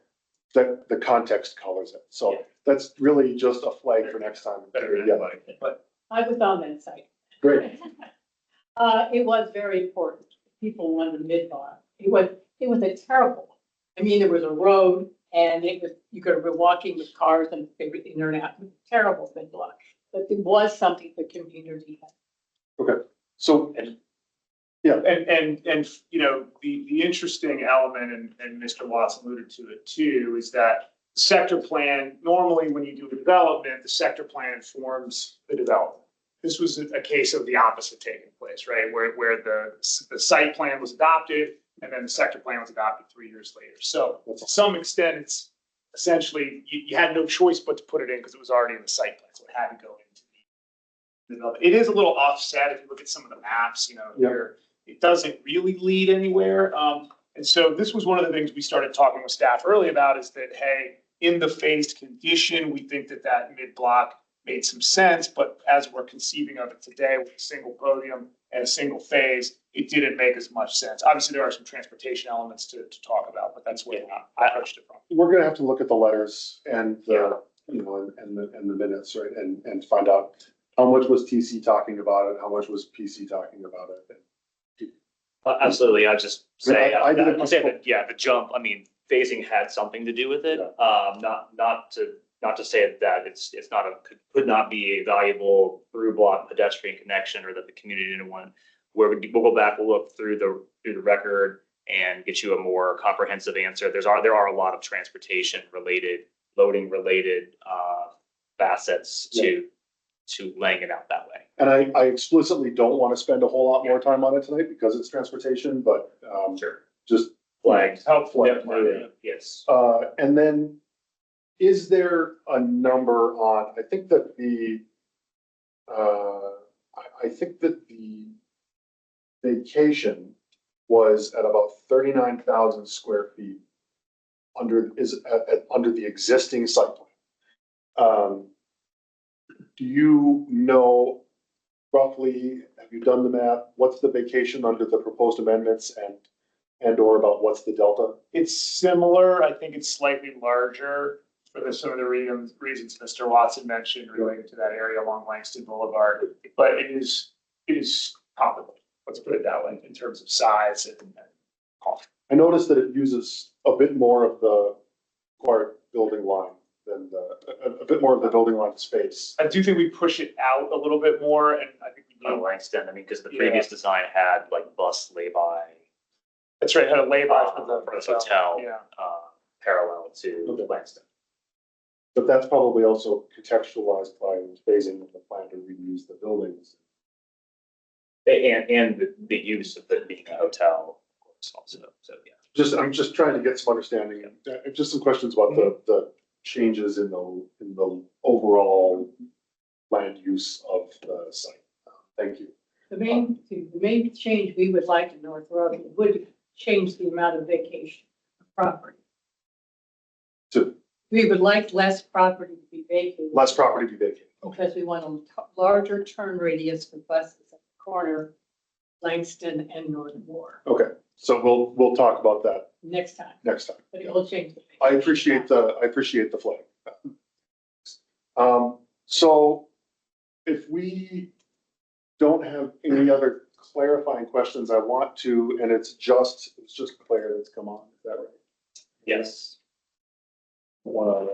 that the context colors it. So that's really just a flag for next time. But I was on that site. Great. It was very important. People wanted a mid-block. It was a terrible. I mean, there was a road and you could have been walking with cars and everything in and out. Terrible mid-block. But it was something the community had. Okay. So, and you know, the interesting element, and Mr. Watson alluded to it too, is that sector plan, normally when you do a development, the sector plan informs the development. This was a case of the opposite taking place, right? Where the site plan was adopted and then the sector plan was adopted 3 years later. So to some extent, it's essentially, you had no choice but to put it in because it was already in the site plan. So it had to go into the development. It is a little offset if you look at some of the maps, you know, here. It doesn't really lead anywhere. And so this was one of the things we started talking with staff early about, is that, hey, in the phased condition, we think that mid-block made some sense, but as we're conceiving of it today with a single podium and a single phase, it didn't make as much sense. Obviously, there are some transportation elements to talk about, but that's where I approached it from. we're going to have to look at the letters and the, you know, and the minutes, right? And find out how much was TC talking about it, how much was PC talking about it. Absolutely. I'd just say, I did I'll say that, yeah, the jump, I mean, phasing had something to do with it. Not to say that it's not could not be a valuable through block pedestrian connection, or that the community didn't want, where we'll go back, we'll look through the record and get you a more comprehensive answer. There are a lot of transportation related, loading related facets to laying it out that way. And I explicitly don't want to spend a whole lot more time on it tonight because it's transportation, but Sure. just Flags. help flag. Definitely, yes. And then, is there a number on, I think that the vacation was at about 39,000 square feet under the existing site plan. Do you know roughly, have you done the math? What's the vacation under the proposed amendments and or about what's the delta? It's similar. I think it's slightly larger for some of the reasons Mr. Watson mentioned related to that area along Langston Boulevard. But it is comparable. Let's put it that way in terms of size and cost. I noticed that it uses a bit more of the required building line than a bit more of the building line space. I do think we push it out a little bit more, and I think we need. Langston, I mean, because the previous design had like bus lay-by. That's right, had a lay-by for the hotel. Yeah. Parallel to Langston. But that's probably also contextualized by phasing of the plan to reuse the buildings. And the use of it being a hotel, of course, also. So yeah. I'm just trying to get some understanding. Just some questions about the changes in the overall land use of the site. Thank you. The main change we would like in North Road would change the amount of vacation property. We would like less property to be vacated. Less property to be vacated. Because we want a larger turn radius for buses at the corner, Langston and North Moore. Okay, so we'll talk about that Next time. next time. But it will change. I appreciate the flag. So if we don't have any other clarifying questions, I want to, and it's just Claire that's come on, is that right? Yes. Want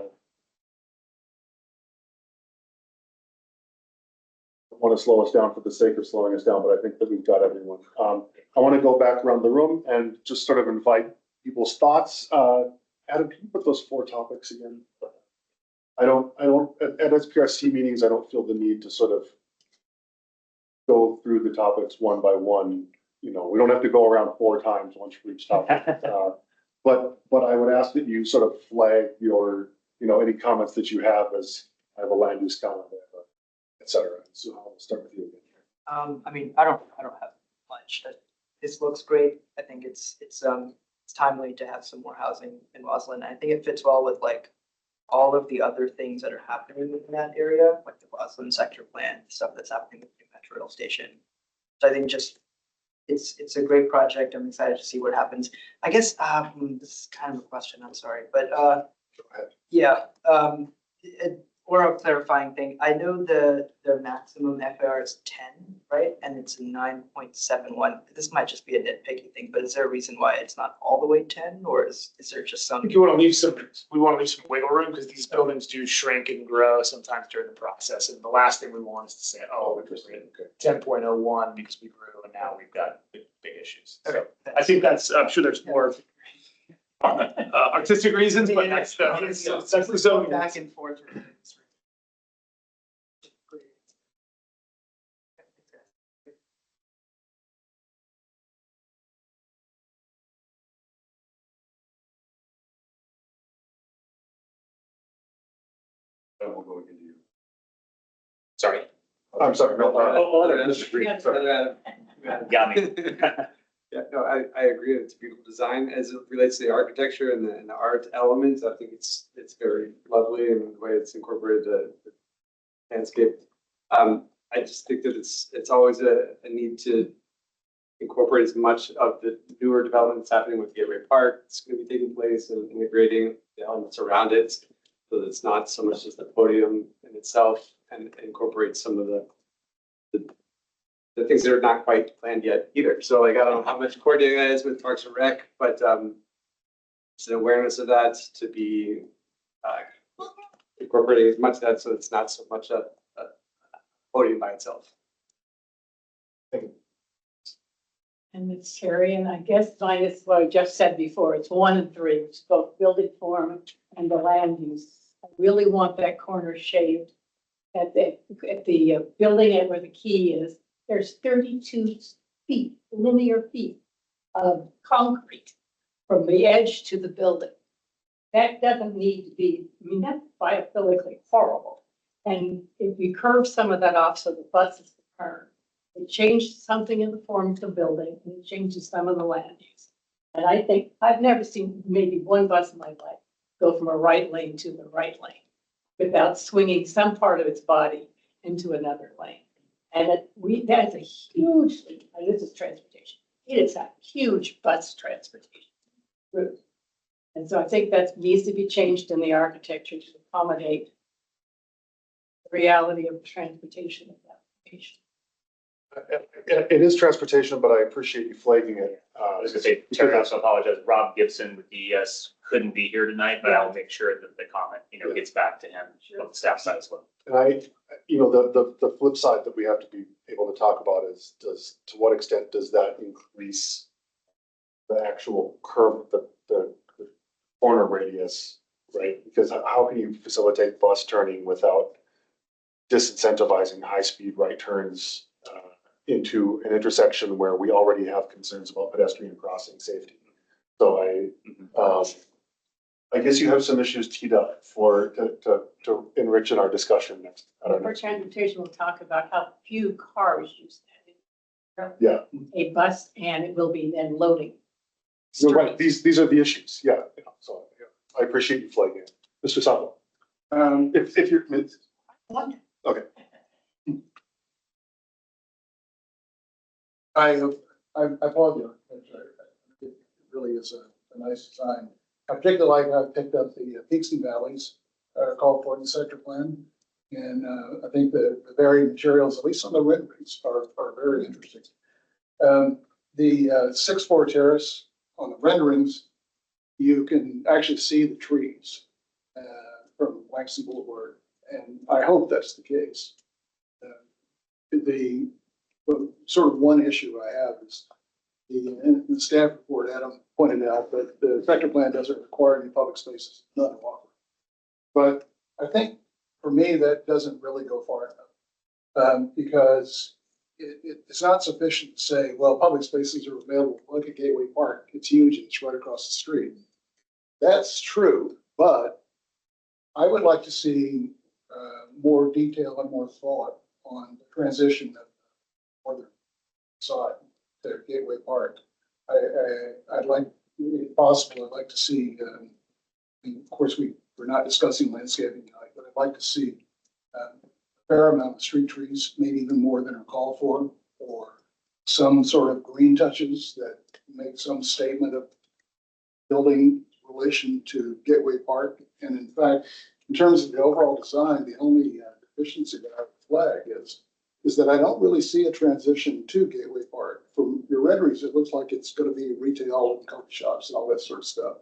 to slow us down for the sake of slowing us down, but I think that we've got everyone. I want to go back around the room and just sort of invite people's thoughts. Adam, can you put those 4 topics again? I don't, at SPRC meetings, I don't feel the need to sort of go through the topics one by one. You know, we don't have to go around 4 times once for each topic. But I would ask that you sort of flag your, you know, any comments that you have as I have a land use comment, et cetera. So I'll start with you again. I mean, I don't have much. This looks great. I think it's timely to have some more housing in Roslyn. I think it fits well with like all of the other things that are happening in that area, like the Roslyn sector plan, stuff that's happening with the Metro Rail station. So I think just it's a great project. I'm excited to see what happens. I guess this is kind of a question. I'm sorry, but yeah. Or a clarifying thing. I know the maximum FAR is 10, right? And it's 9.71. This might just be a nitpicky thing, but is there a reason why it's not all the way 10, or is there just I some? think we want to leave some wiggle room because these buildings do shrink and grow sometimes during the process. And the last thing we want is to say, oh, we're just at 10.01 because we grew and now we've got big issues. So I think I'm sure there's more artistic reasons, but that's the zoning. Back and forth. Then we'll go into you. Sorry. I'm sorry. No, Got me. Yeah, no, I agree. It's a beautiful design as it relates to the architecture and the art elements. I think it's very lovely and the way it's incorporated the landscape. I just think that it's always a need to incorporate as much of the newer developments happening with Gateway Park. It's going to be taking place and integrating the elements around it, so that it's not so much just the podium in itself, and incorporate some of the things that are not quite planned yet either. So like, I don't know how much coordinating that is with Parks and Rec, but it's an awareness of that to be incorporating as much of that, so it's not so much a podium by itself. And it's Terry, and I guess minus what I just said before, it's 1 and 3, which is both building form and the land use. I really want that corner shaved at the building and where the key is. There's 32 feet, linear feet of concrete from the edge to the building. That doesn't need to be, I mean, that's biophilically horrible. And if you curve some of that off so the buses can turn, it changed something in the form of the building, and it changes some of the land use. And I think, I've never seen maybe one bus in my life go from a right lane to the right lane without swinging some part of its body into another lane. And that's a huge, this is transportation. It is a huge bus transportation route. And so I think that needs to be changed in the architecture to accommodate the reality of transportation of that location. It is transportation, but I appreciate you flagging it. I was gonna say, Terry, I also apologize. Rob Gibson with DES couldn't be here tonight, but I'll make sure that the comment, gets back to him on the staff side as well. And the flip side that we have to be able to talk about is, to what extent does that increase the actual curve, the corner radius, right? Because how can you facilitate bus turning without disincentivizing high-speed right turns into an intersection where we already have concerns about pedestrian crossing safety? So I guess you have some issues teed up to enrich in our discussion next. For transportation, we'll talk about how few cars use that. Yeah. A bus, and it will be then loading. You're right. These are the issues. Yeah. So I appreciate you flagging it. Mr. Sabo. If you're. Okay. I applaud you. It really is a nice design. I particularly like how I picked up the peaks and valleys called for in the sector plan. And I think the varied materials, at least on the renderings, are very interesting. The 6-4 terrace on the renderings, you can actually see the trees from Langston Boulevard, and I hope that's the case. The sort of one issue I have is in the staff report, Adam pointed out that the effective plan doesn't require any public spaces, none at all. But I think for me, that doesn't really go far enough, because it's not sufficient to say, well, public spaces are available. Look at Gateway Park. It's huge and it's right across the street. That's true, but I would like to see more detail and more thought on the transition of the northern side to Gateway Park. I'd like, if possible, I'd like to see, of course, we're not discussing landscaping tonight, but I'd like to see a fair amount of street trees, maybe even more than are called for, or some sort of green touches that make some statement of building relation to Gateway Park. And in fact, in terms of the overall design, the only deficiency that I would flag is that I don't really see a transition to Gateway Park. From your renderings, it looks like it's going to be retail and coffee shops and all that sort of stuff.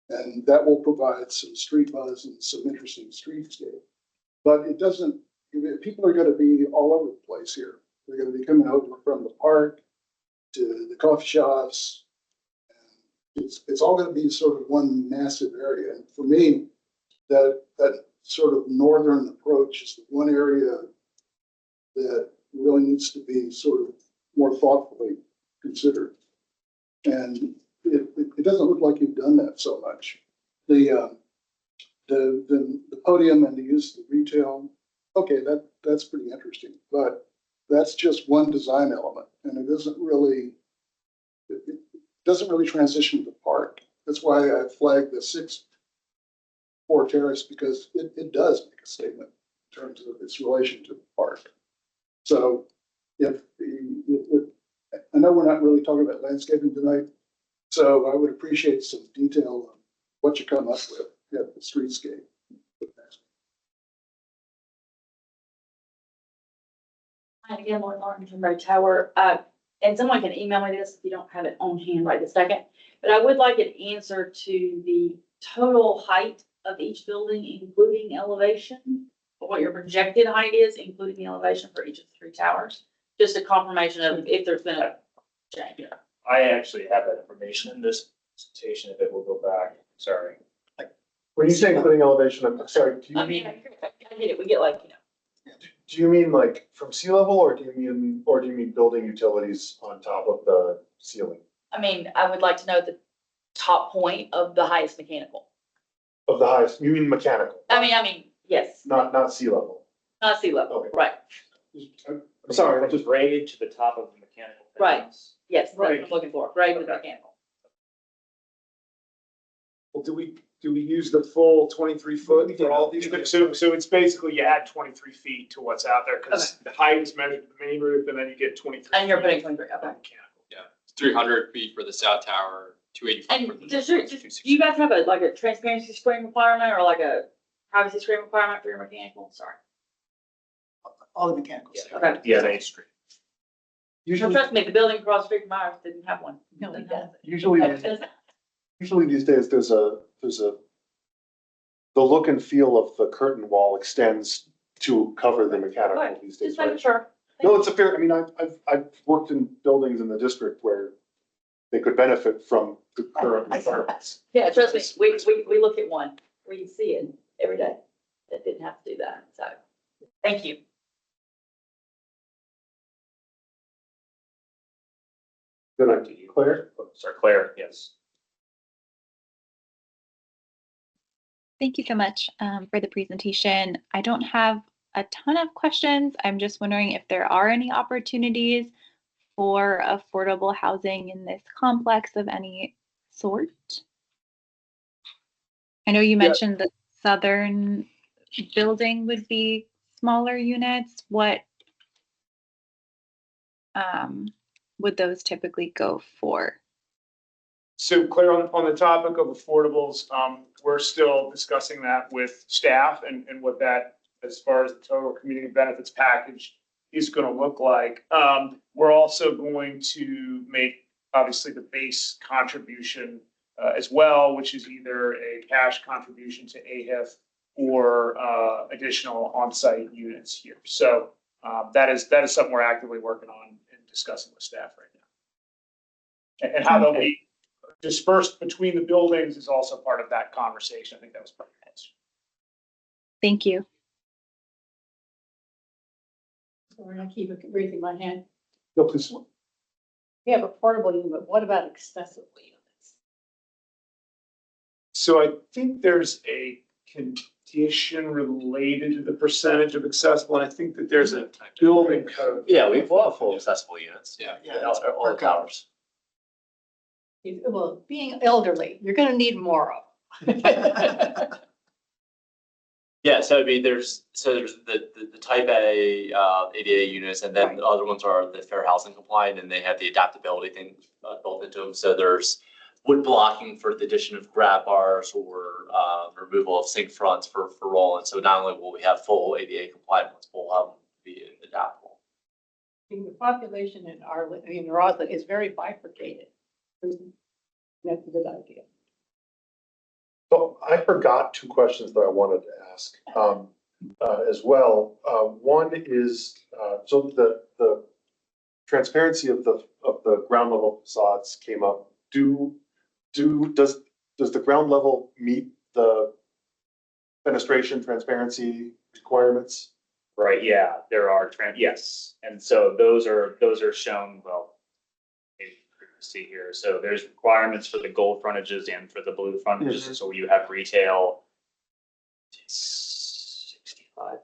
And that will provide some street buzz and some interesting streetscape. But it doesn't, people are going to be all over the place here. They're going to be coming over from the park to the coffee shops. It's all going to be sort of one massive area. And for me, that sort of northern approach is the one area that really needs to be sort of more thoughtfully considered. And it doesn't look like you've done that so much. The podium and the use of the retail, okay, that's pretty interesting, but that's just one design element, and it doesn't really transition to the park. That's why I flagged the 6-4 terrace, because it does make a statement in terms of its relation to the park. So if I know we're not really talking about landscaping tonight, so I would appreciate some detail on what you come up with at the streetscape. Hi again, Lauren Martin from Road Tower. And someone can email me this if you don't have it on hand right this second. But I would like an answer to the total height of each building, including elevation, or what your projected height is, including the elevation for each of the 3 towers. Just a confirmation of if there's been a change. Yeah, I actually have that information in this presentation, if it will go back, sorry. When you say including elevation, I'm sorry, do you I mean, mean, I get it, we get like, do you mean like from sea level, or do you mean building utilities on top of the ceiling? I mean, I would like to know the top point of the highest mechanical. Of the highest, you mean mechanical, I mean, yes, not sea level? not sea level, Okay. right, I'm sorry, I'm just, Grade to the top of the mechanical. Right. fence. yes, that's what I'm looking for, right, with Okay. mechanical. well, do we use the full 23 foot for all these? So it's basically you add 23 feet to what's out there, because the height is measured at the main roof, and then you get 23. And you're putting feet 23, okay. Yeah, 300 feet for the south tower, 285 for And the. do you guys have a transparency screen requirement or like a privacy screen requirement for your mechanical? Sorry. All the mechanicals. Okay. Yeah, Main Street. Well, Usually, trust me, the building across the street from ours didn't have one. No, it doesn't. usually these days, the look and feel of the curtain wall extends to cover the mechanical Right, these days, just making right? sure. No, it's a fair, I mean, I've worked in buildings in the district where they could benefit from the current requirements. Yeah, trust me, we look at one, we see it every day. That didn't have to do that, so, thank you. Good Back to you. Claire? Oh, sorry, Claire, yes. Thank you so much for the presentation. I don't have a ton of questions. I'm just wondering if there are any opportunities for affordable housing in this complex of any sort. I know you mentioned the southern building would be smaller units. What would those typically go for? So Claire, on the topic of affordables, we're still discussing that with staff and what that as far as the total community benefits package is going to look like. We're also going to make, obviously, the base contribution as well, which is either a cash contribution to AHIF or additional on-site units here. So that is something we're actively working on and discussing with staff right now. And how they'll be dispersed between the buildings is also part of that conversation. I think that was part of it. Thank you. Sorry, I keep raising my hand. No, please. We have a portable unit, but what about accessible units? So I think there's a condition related to the percentage of accessible, and I think that there's a building code. Yeah, we have full accessible units. Yeah. All the towers. Well, being elderly, you're gonna need more of them. Yeah, so I mean, there's the type A ADA units, and then the other ones are the fair housing compliant, and they have the adaptability thing built into them. So there's wood blocking for the addition of grab bars or removal of sink fronts for rolling. So not only will we have full ADA compliant ones, we'll have them be adaptable. The population in Arlington, is very bifurcated. That's a good idea. So I forgot two questions that I wanted to ask as well. One is, so the transparency of the ground level facades came up. Does the ground level meet the fenestration transparency requirements? Right, yeah, there are yes. And so those are shown, well, maybe you can see here. So there's requirements for the gold frontages and for the blue frontages. So you have retail 65%.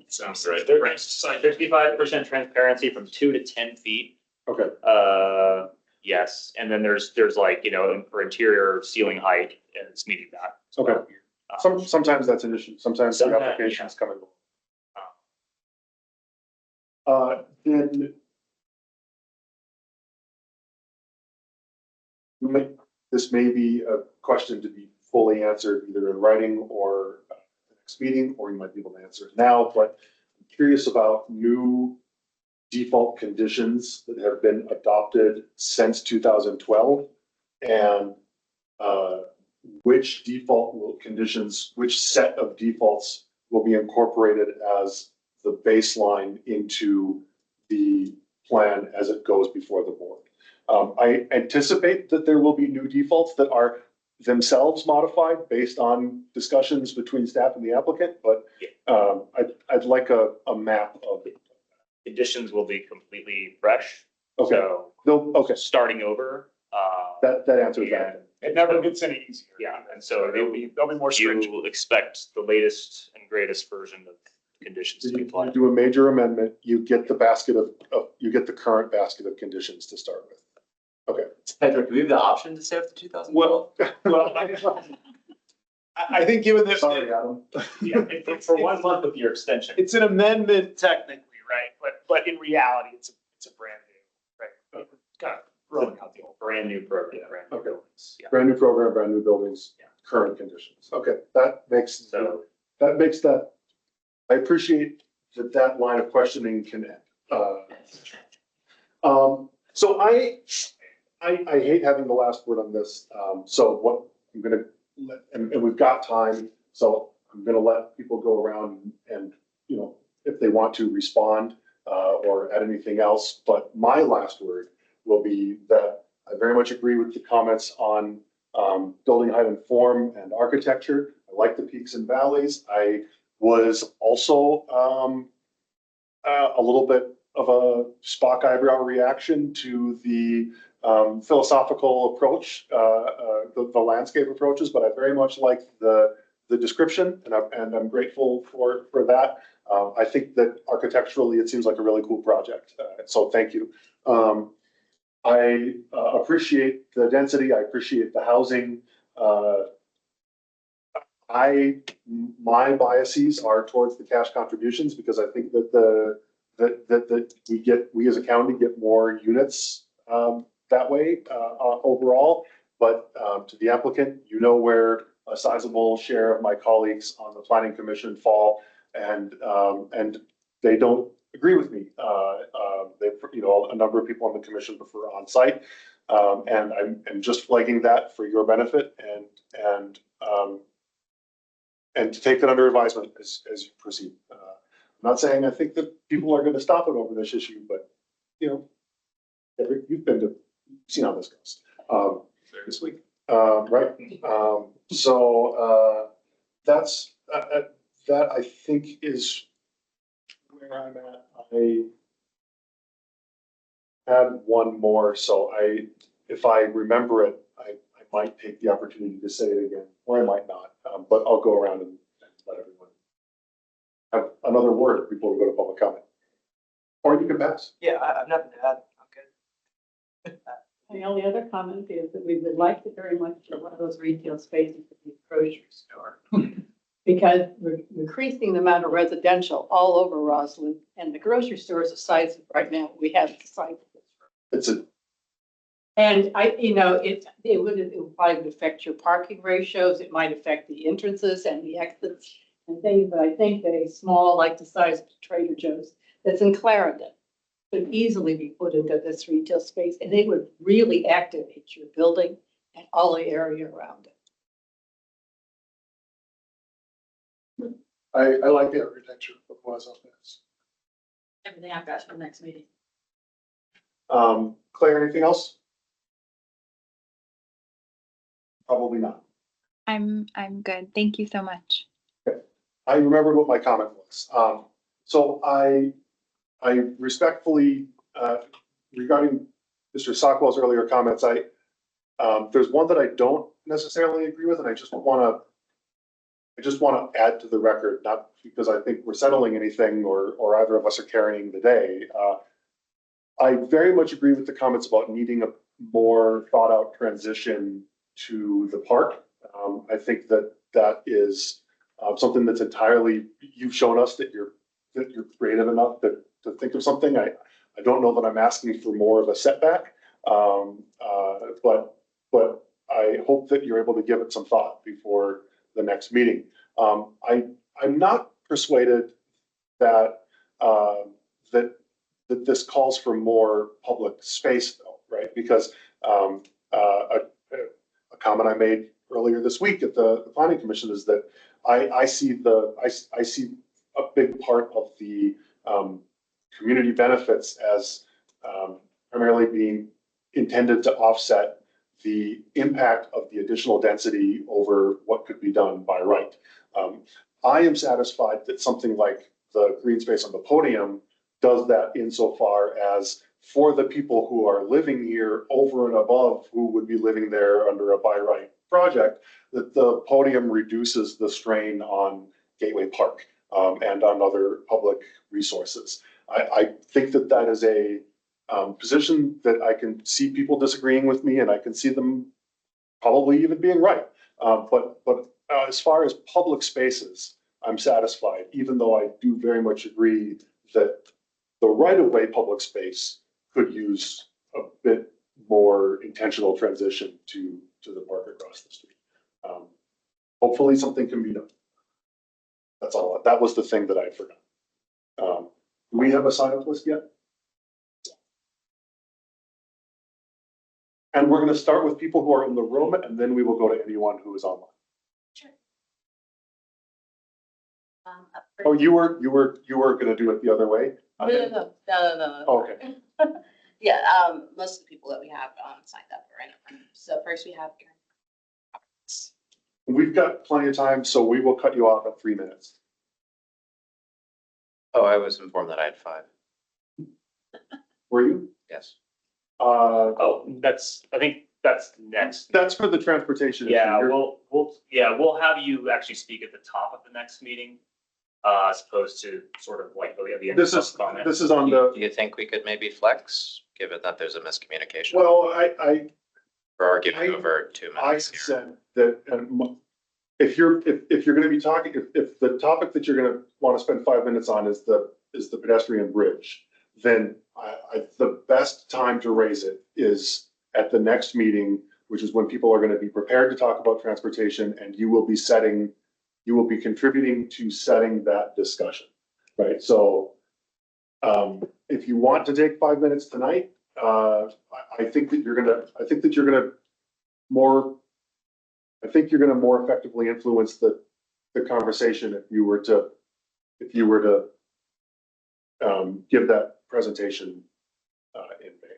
Sounds right. 65% transparency from 2 to 10 feet. Okay. Yes, and then there's like, for interior ceiling height, and it's meeting that. Okay. Sometimes that's an issue. Sometimes the Sometimes, applications come and go. Then this may be a question to be fully answered either in writing or the next meeting, or you might be able to answer it now, but I'm curious about new default conditions that have been adopted since 2012 and which conditions, which set of defaults will be incorporated as the baseline into the plan as it goes before the board. I anticipate that there will be new defaults that are themselves modified based on discussions between staff and the applicant, but I'd like a map of it. Conditions will be completely fresh. Okay. So starting over. That answers that. It never gets any easier. Yeah, and so they'll be more stringent. you will expect the latest and greatest version of conditions to be You applied. do a major amendment, you get the basket you get the current basket of conditions to start with. Okay. Patrick, do we have the option to say after 2012? Well, I think given that. Sorry, Adam. Yeah, For 1 month of your extension. It's an amendment technically, right? But in reality, it's a brand new, right? Kind of rolling out the old. Brand new program, brand new Okay. buildings. Yeah. Brand new program, brand new buildings, current conditions. Okay, that makes that, I appreciate that line of questioning can end. So I hate having the last word on this. So what I'm gonna let, and we've got time, so I'm gonna let people go around and, if they want to respond or add anything else. But my last word will be that I very much agree with the comments on building height and form and architecture. I like the peaks and valleys. I was also a little bit of a Spock eyebrow reaction to the philosophical approach, the landscape approaches, but I very much like the description, and I'm grateful for that. I think that architecturally, it seems like a really cool project. So thank you. I appreciate the density. I appreciate the housing. My biases are towards the cash contributions because I think that we as a county get more units that way overall. But to the applicant, where a sizable share of my colleagues on the planning commission fall. and they don't agree with me. They, a number of people on the commission prefer on-site. And I'm just flagging that for your benefit and to take that under advisement as you proceed. I'm not saying I think that people are going to stop it over this issue, but you've seen how this goes. This week, right? So that's that. I think is where I'm at. I had one more, so if I remember it, I might take the opportunity to say it again, or I might not. But I'll go around and let everyone have another word before we go to public comment. Or you can pass. Yeah, I've nothing to add. I'm good. The only other comment is that we would like to very much for one of those retail spaces to be a grocery store. Because we're increasing the amount of residential all over Roslyn, and the grocery store is the size of right now, we have the size. And it would probably affect your parking ratios, it might affect the entrances and the exits and things, but I think that a small, like the size of Trader Joe's that's in Clarendon could easily be put into this retail space, and it would really activate your building and all the area around it. I like the architecture of what's on this. Everything I've got for the next meeting. Claire, anything else? Probably not. I'm good. Thank you so much. Okay. I remembered what my comment was. So I respectfully, regarding Mr. Sockwell's earlier comments, there's one that I don't necessarily agree with, and I just want to add to the record, not because I think we're settling anything or either of us are carrying the day. I very much agree with the comments about needing a more thought out transition to the park. I think that is something that's entirely, you've shown us that you're creative enough to think of something. I don't know that I'm asking for more of a setback, but I hope that you're able to give it some thought before the next meeting. I'm not persuaded that that this calls for more public space, though, right? Because a comment I made earlier this week at the planning commission is that I see a big part of the community benefits as primarily being intended to offset the impact of the additional density over what could be done by right. I am satisfied that something like the green space on the podium does that insofar as for the people who are living here over and above who would be living there under a by right project, that the podium reduces the strain on Gateway Park and on other public resources. I think that is a position that I can see people disagreeing with me, and I can see them probably even being right. But as far as public spaces, I'm satisfied, even though I do very much agree that the right-of-way public space could use a bit more intentional transition to the park across the street. Hopefully something can be done. That's all. That was the thing that I forgot. Do we have a sign-up list yet? And we're going to start with people who are in the room, and then we will go to anyone who is online. Sure. Oh, you were going to do it the other way? No. Oh, okay. Yeah, most of the people that we have signed up already. So first we have Karen. We've got plenty of time, so we will cut you off at 3 minutes. Oh, I was informed that I had 5. Were you? Yes. I think that's next. That's for the transportation. Yeah, issue. we'll have you actually speak at the top of the next meeting, as opposed to sort of like really at the end. This is on the. Do you think we could maybe flex, given that there's a miscommunication? Well, We're arguing over 2 minutes I here. said that if you're going to be talking, if the topic that you're going to want to spend 5 minutes on is the pedestrian bridge, then the best time to raise it is at the next meeting, which is when people are going to be prepared to talk about transportation, and you will be setting you will be contributing to setting that discussion, right? So if you want to take 5 minutes tonight, I think that you're gonna more effectively influence the conversation if you were to give that presentation in May.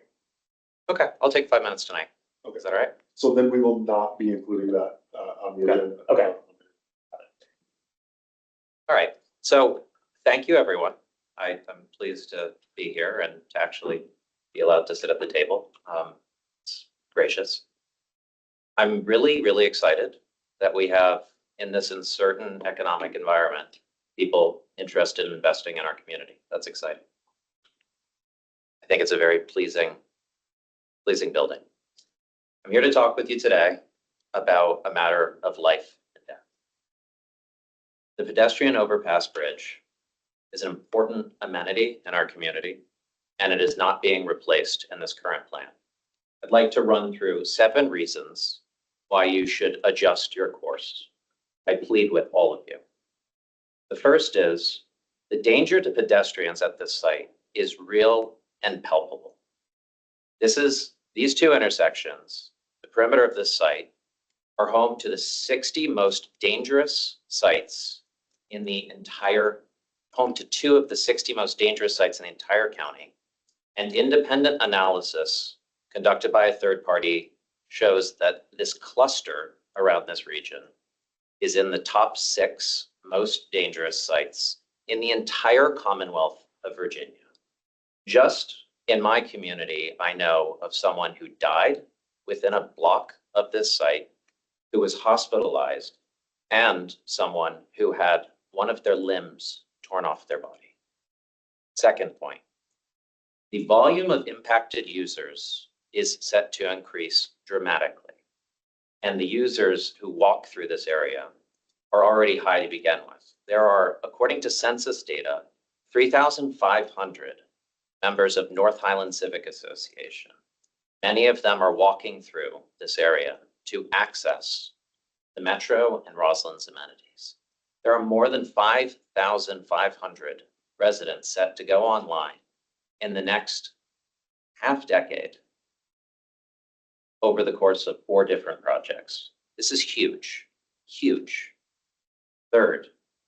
Okay, I'll take 5 minutes tonight. Okay. Is that all right? So then we will not be including that on the agenda. Okay. All right, so thank you, everyone. I'm pleased to be here and to actually be allowed to sit at the table. It's gracious. I'm really, really excited that we have, in this uncertain economic environment, people interested in investing in our community. That's exciting. I think it's a very pleasing building. I'm here to talk with you today about a matter of life and death. The pedestrian overpass bridge is an important amenity in our community, and it is not being replaced in this current plan. I'd like to run through 7 reasons why you should adjust your course. I plead with all of you. The first is the danger to pedestrians at this site is real and palpable. These 2 intersections, the perimeter of this site, are home to the 60 most dangerous sites in the entire, home to 2 of the 60 most dangerous sites in the entire county. And independent analysis conducted by a third party shows that this cluster around this region is in the top 6 most dangerous sites in the entire Commonwealth of Virginia. Just in my community, I know of someone who died within a block of this site, who was hospitalized, and someone who had one of their limbs torn off their body. Second point, the volume of impacted users is set to increase dramatically. And the users who walk through this area are already high to begin with. There are, according to census data, 3,500 members of North Highland Civic Association. Many of them are walking through this area to access the Metro and Roslyn's amenities. There are more than 5,500 residents set to go online in the next half decade over the course of 4 different projects. This is huge, huge. Third,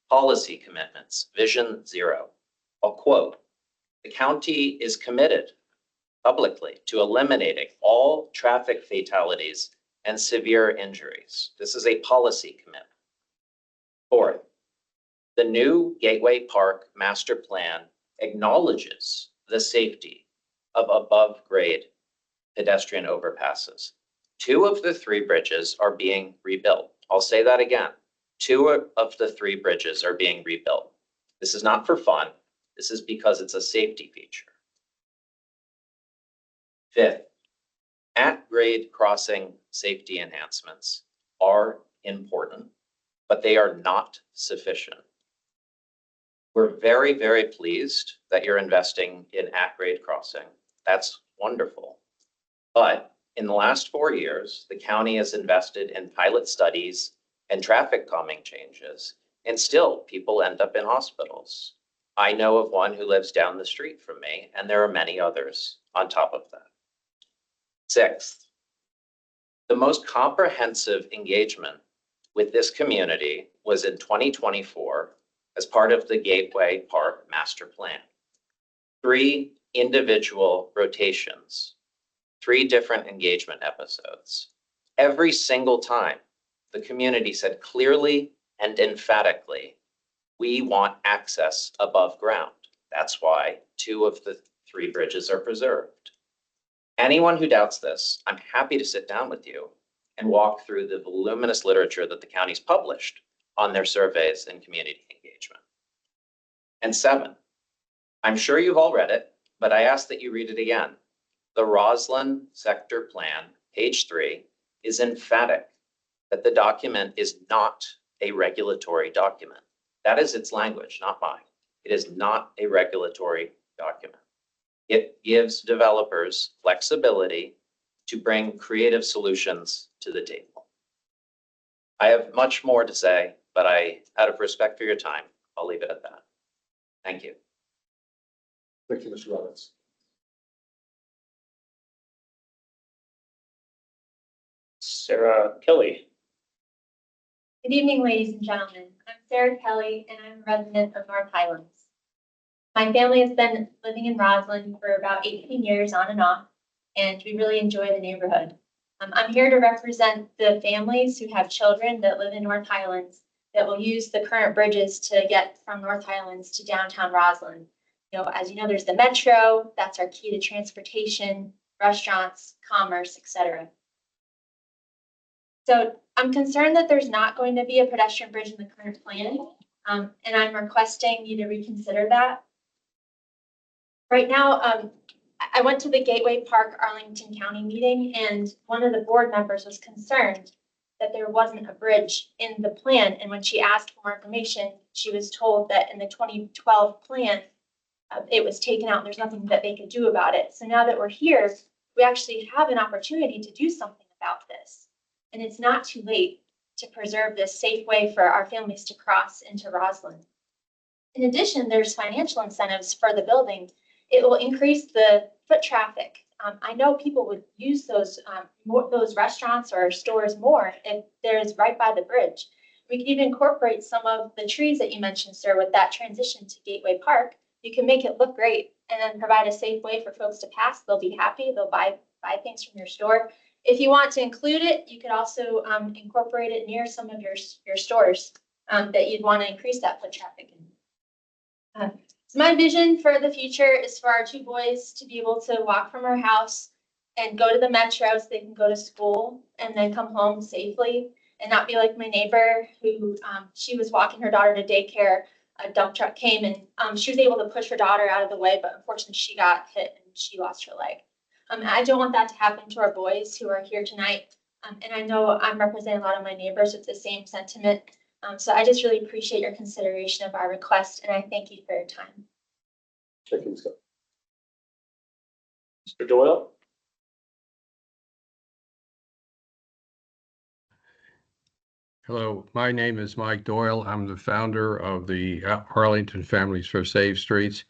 policy commitments, Vision Zero. I'll quote, "The county is committed publicly to eliminating all traffic fatalities and severe injuries." This is a policy commitment. Fourth, the new Gateway Park Master Plan acknowledges the safety of above-grade pedestrian overpasses. 2 of the 3 bridges are being rebuilt. I'll say that again. 2 of the 3 bridges are being rebuilt. This is not for fun. This is because it's a safety feature. Fifth, at-grade crossing safety enhancements are important, but they are not sufficient. We're very, very pleased that you're investing in at-grade crossing. That's wonderful. But in the last 4 years, the county has invested in pilot studies and traffic calming changes, and still people end up in hospitals. I know of one who lives down the street from me, and there are many others on top of that. Sixth, the most comprehensive engagement with this community was in 2024 as part of the Gateway Park Master Plan. 3 individual rotations, 3 different engagement episodes. Every single time, the community said clearly and emphatically, we want access above ground. That's why 2 of the 3 bridges are preserved. Anyone who doubts this, I'm happy to sit down with you and walk through the voluminous literature that the county's published on their surveys and community engagement. And 7, I'm sure you've all read it, but I ask that you read it again. The Roslyn Sector Plan, page 3, is emphatic that the document is not a regulatory document. That is its language, not mine. It is not a regulatory document. It gives developers flexibility to bring creative solutions to the table. I have much more to say, But out of respect for your time, I'll leave it at that. Thank you. Thank you, Mr. Robbins. Sarah Kelly. Good evening, ladies and gentlemen. I'm Sarah Kelly, and I'm a resident of North Highlands. My family has been living in Roslyn for about 18 years on and off, and we really enjoy the neighborhood. I'm here to represent the families who have children that live in North Highlands that will use the current bridges to get from North Highlands to downtown Roslyn. As you know, there's the metro, that's our key to transportation, restaurants, commerce, etc. So I'm concerned that there's not going to be a pedestrian bridge in the current plan, and I'm requesting you to reconsider that. Right now, I went to the Gateway Park Arlington County meeting, and one of the board members was concerned that there wasn't a bridge in the plan. And when she asked for more information, she was told that in the 2012 plan, it was taken out and there's nothing that they could do about it. So now that we're here, we actually have an opportunity to do something about this. And it's not too late to preserve this safe way for our families to cross into Roslyn. In addition, there's financial incentives for the building. It will increase the foot traffic. I know people would use those restaurants or stores more if there's right by the bridge. We could even incorporate some of the trees that you mentioned, sir, with that transition to Gateway Park. You can make it look great and then provide a safe way for folks to pass. They'll be happy. They'll buy things from your store. If you want to include it, you could also incorporate it near some of your stores that you'd want to increase that foot traffic in. So my vision for the future is for our two boys to be able to walk from our house and go to the metro so they can go to school and then come home safely and not be like my neighbor who she was walking her daughter to daycare. A dump truck came and she was able to push her daughter out of the way, but unfortunately she got hit and she lost her leg. I don't want that to happen to our boys who are here tonight. And I know I'm representing a lot of my neighbors with the same sentiment. So I just really appreciate your consideration of our request, and I thank you for your time. Thank you, Ms. Kelly. Mr. Doyle. Hello, my name is Mike Doyle. I'm the founder of the Arlington Families for Safe Streets.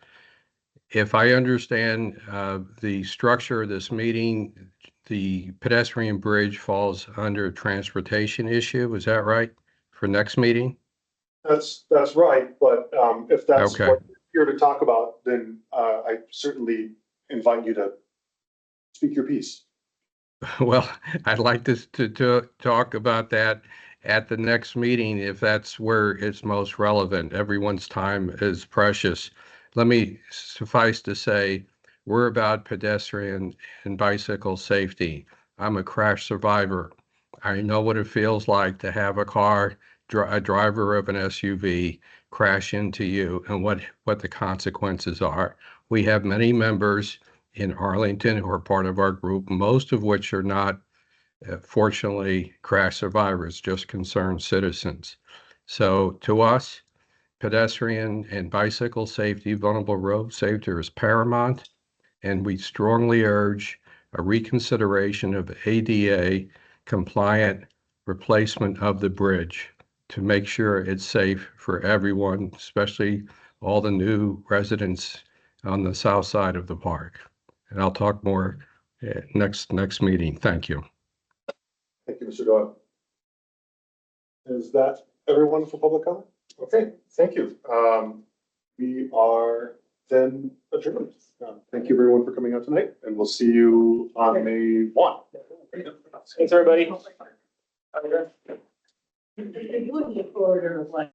If I understand the structure of this meeting, the pedestrian bridge falls under transportation issue. Is that right? For next meeting? That's right, but if that's Okay. what you're here to talk about, then I certainly invite you to speak your piece. Well, I'd like to talk about that at the next meeting if that's where it's most relevant. Everyone's time is precious. Let me suffice to say, we're about pedestrian and bicycle safety. I'm a crash survivor. I know what it feels like to have a car, a driver of an SUV crash into you and what the consequences are. We have many members in Arlington who are part of our group, most of which are not, fortunately, crash survivors, just concerned citizens. So to us, pedestrian and bicycle safety, vulnerable road safety is paramount, and we strongly urge a reconsideration of ADA compliant replacement of the bridge to make sure it's safe for everyone, especially all the new residents on the south side of the park. And I'll talk more next meeting. Thank you. Thank you, Mr. Doyle. Is that everyone for public comment? Okay, thank you. We are then adjourned. Thank you everyone for coming out tonight, and we'll see you on May 1. Thanks, everybody. It would be a corridor of like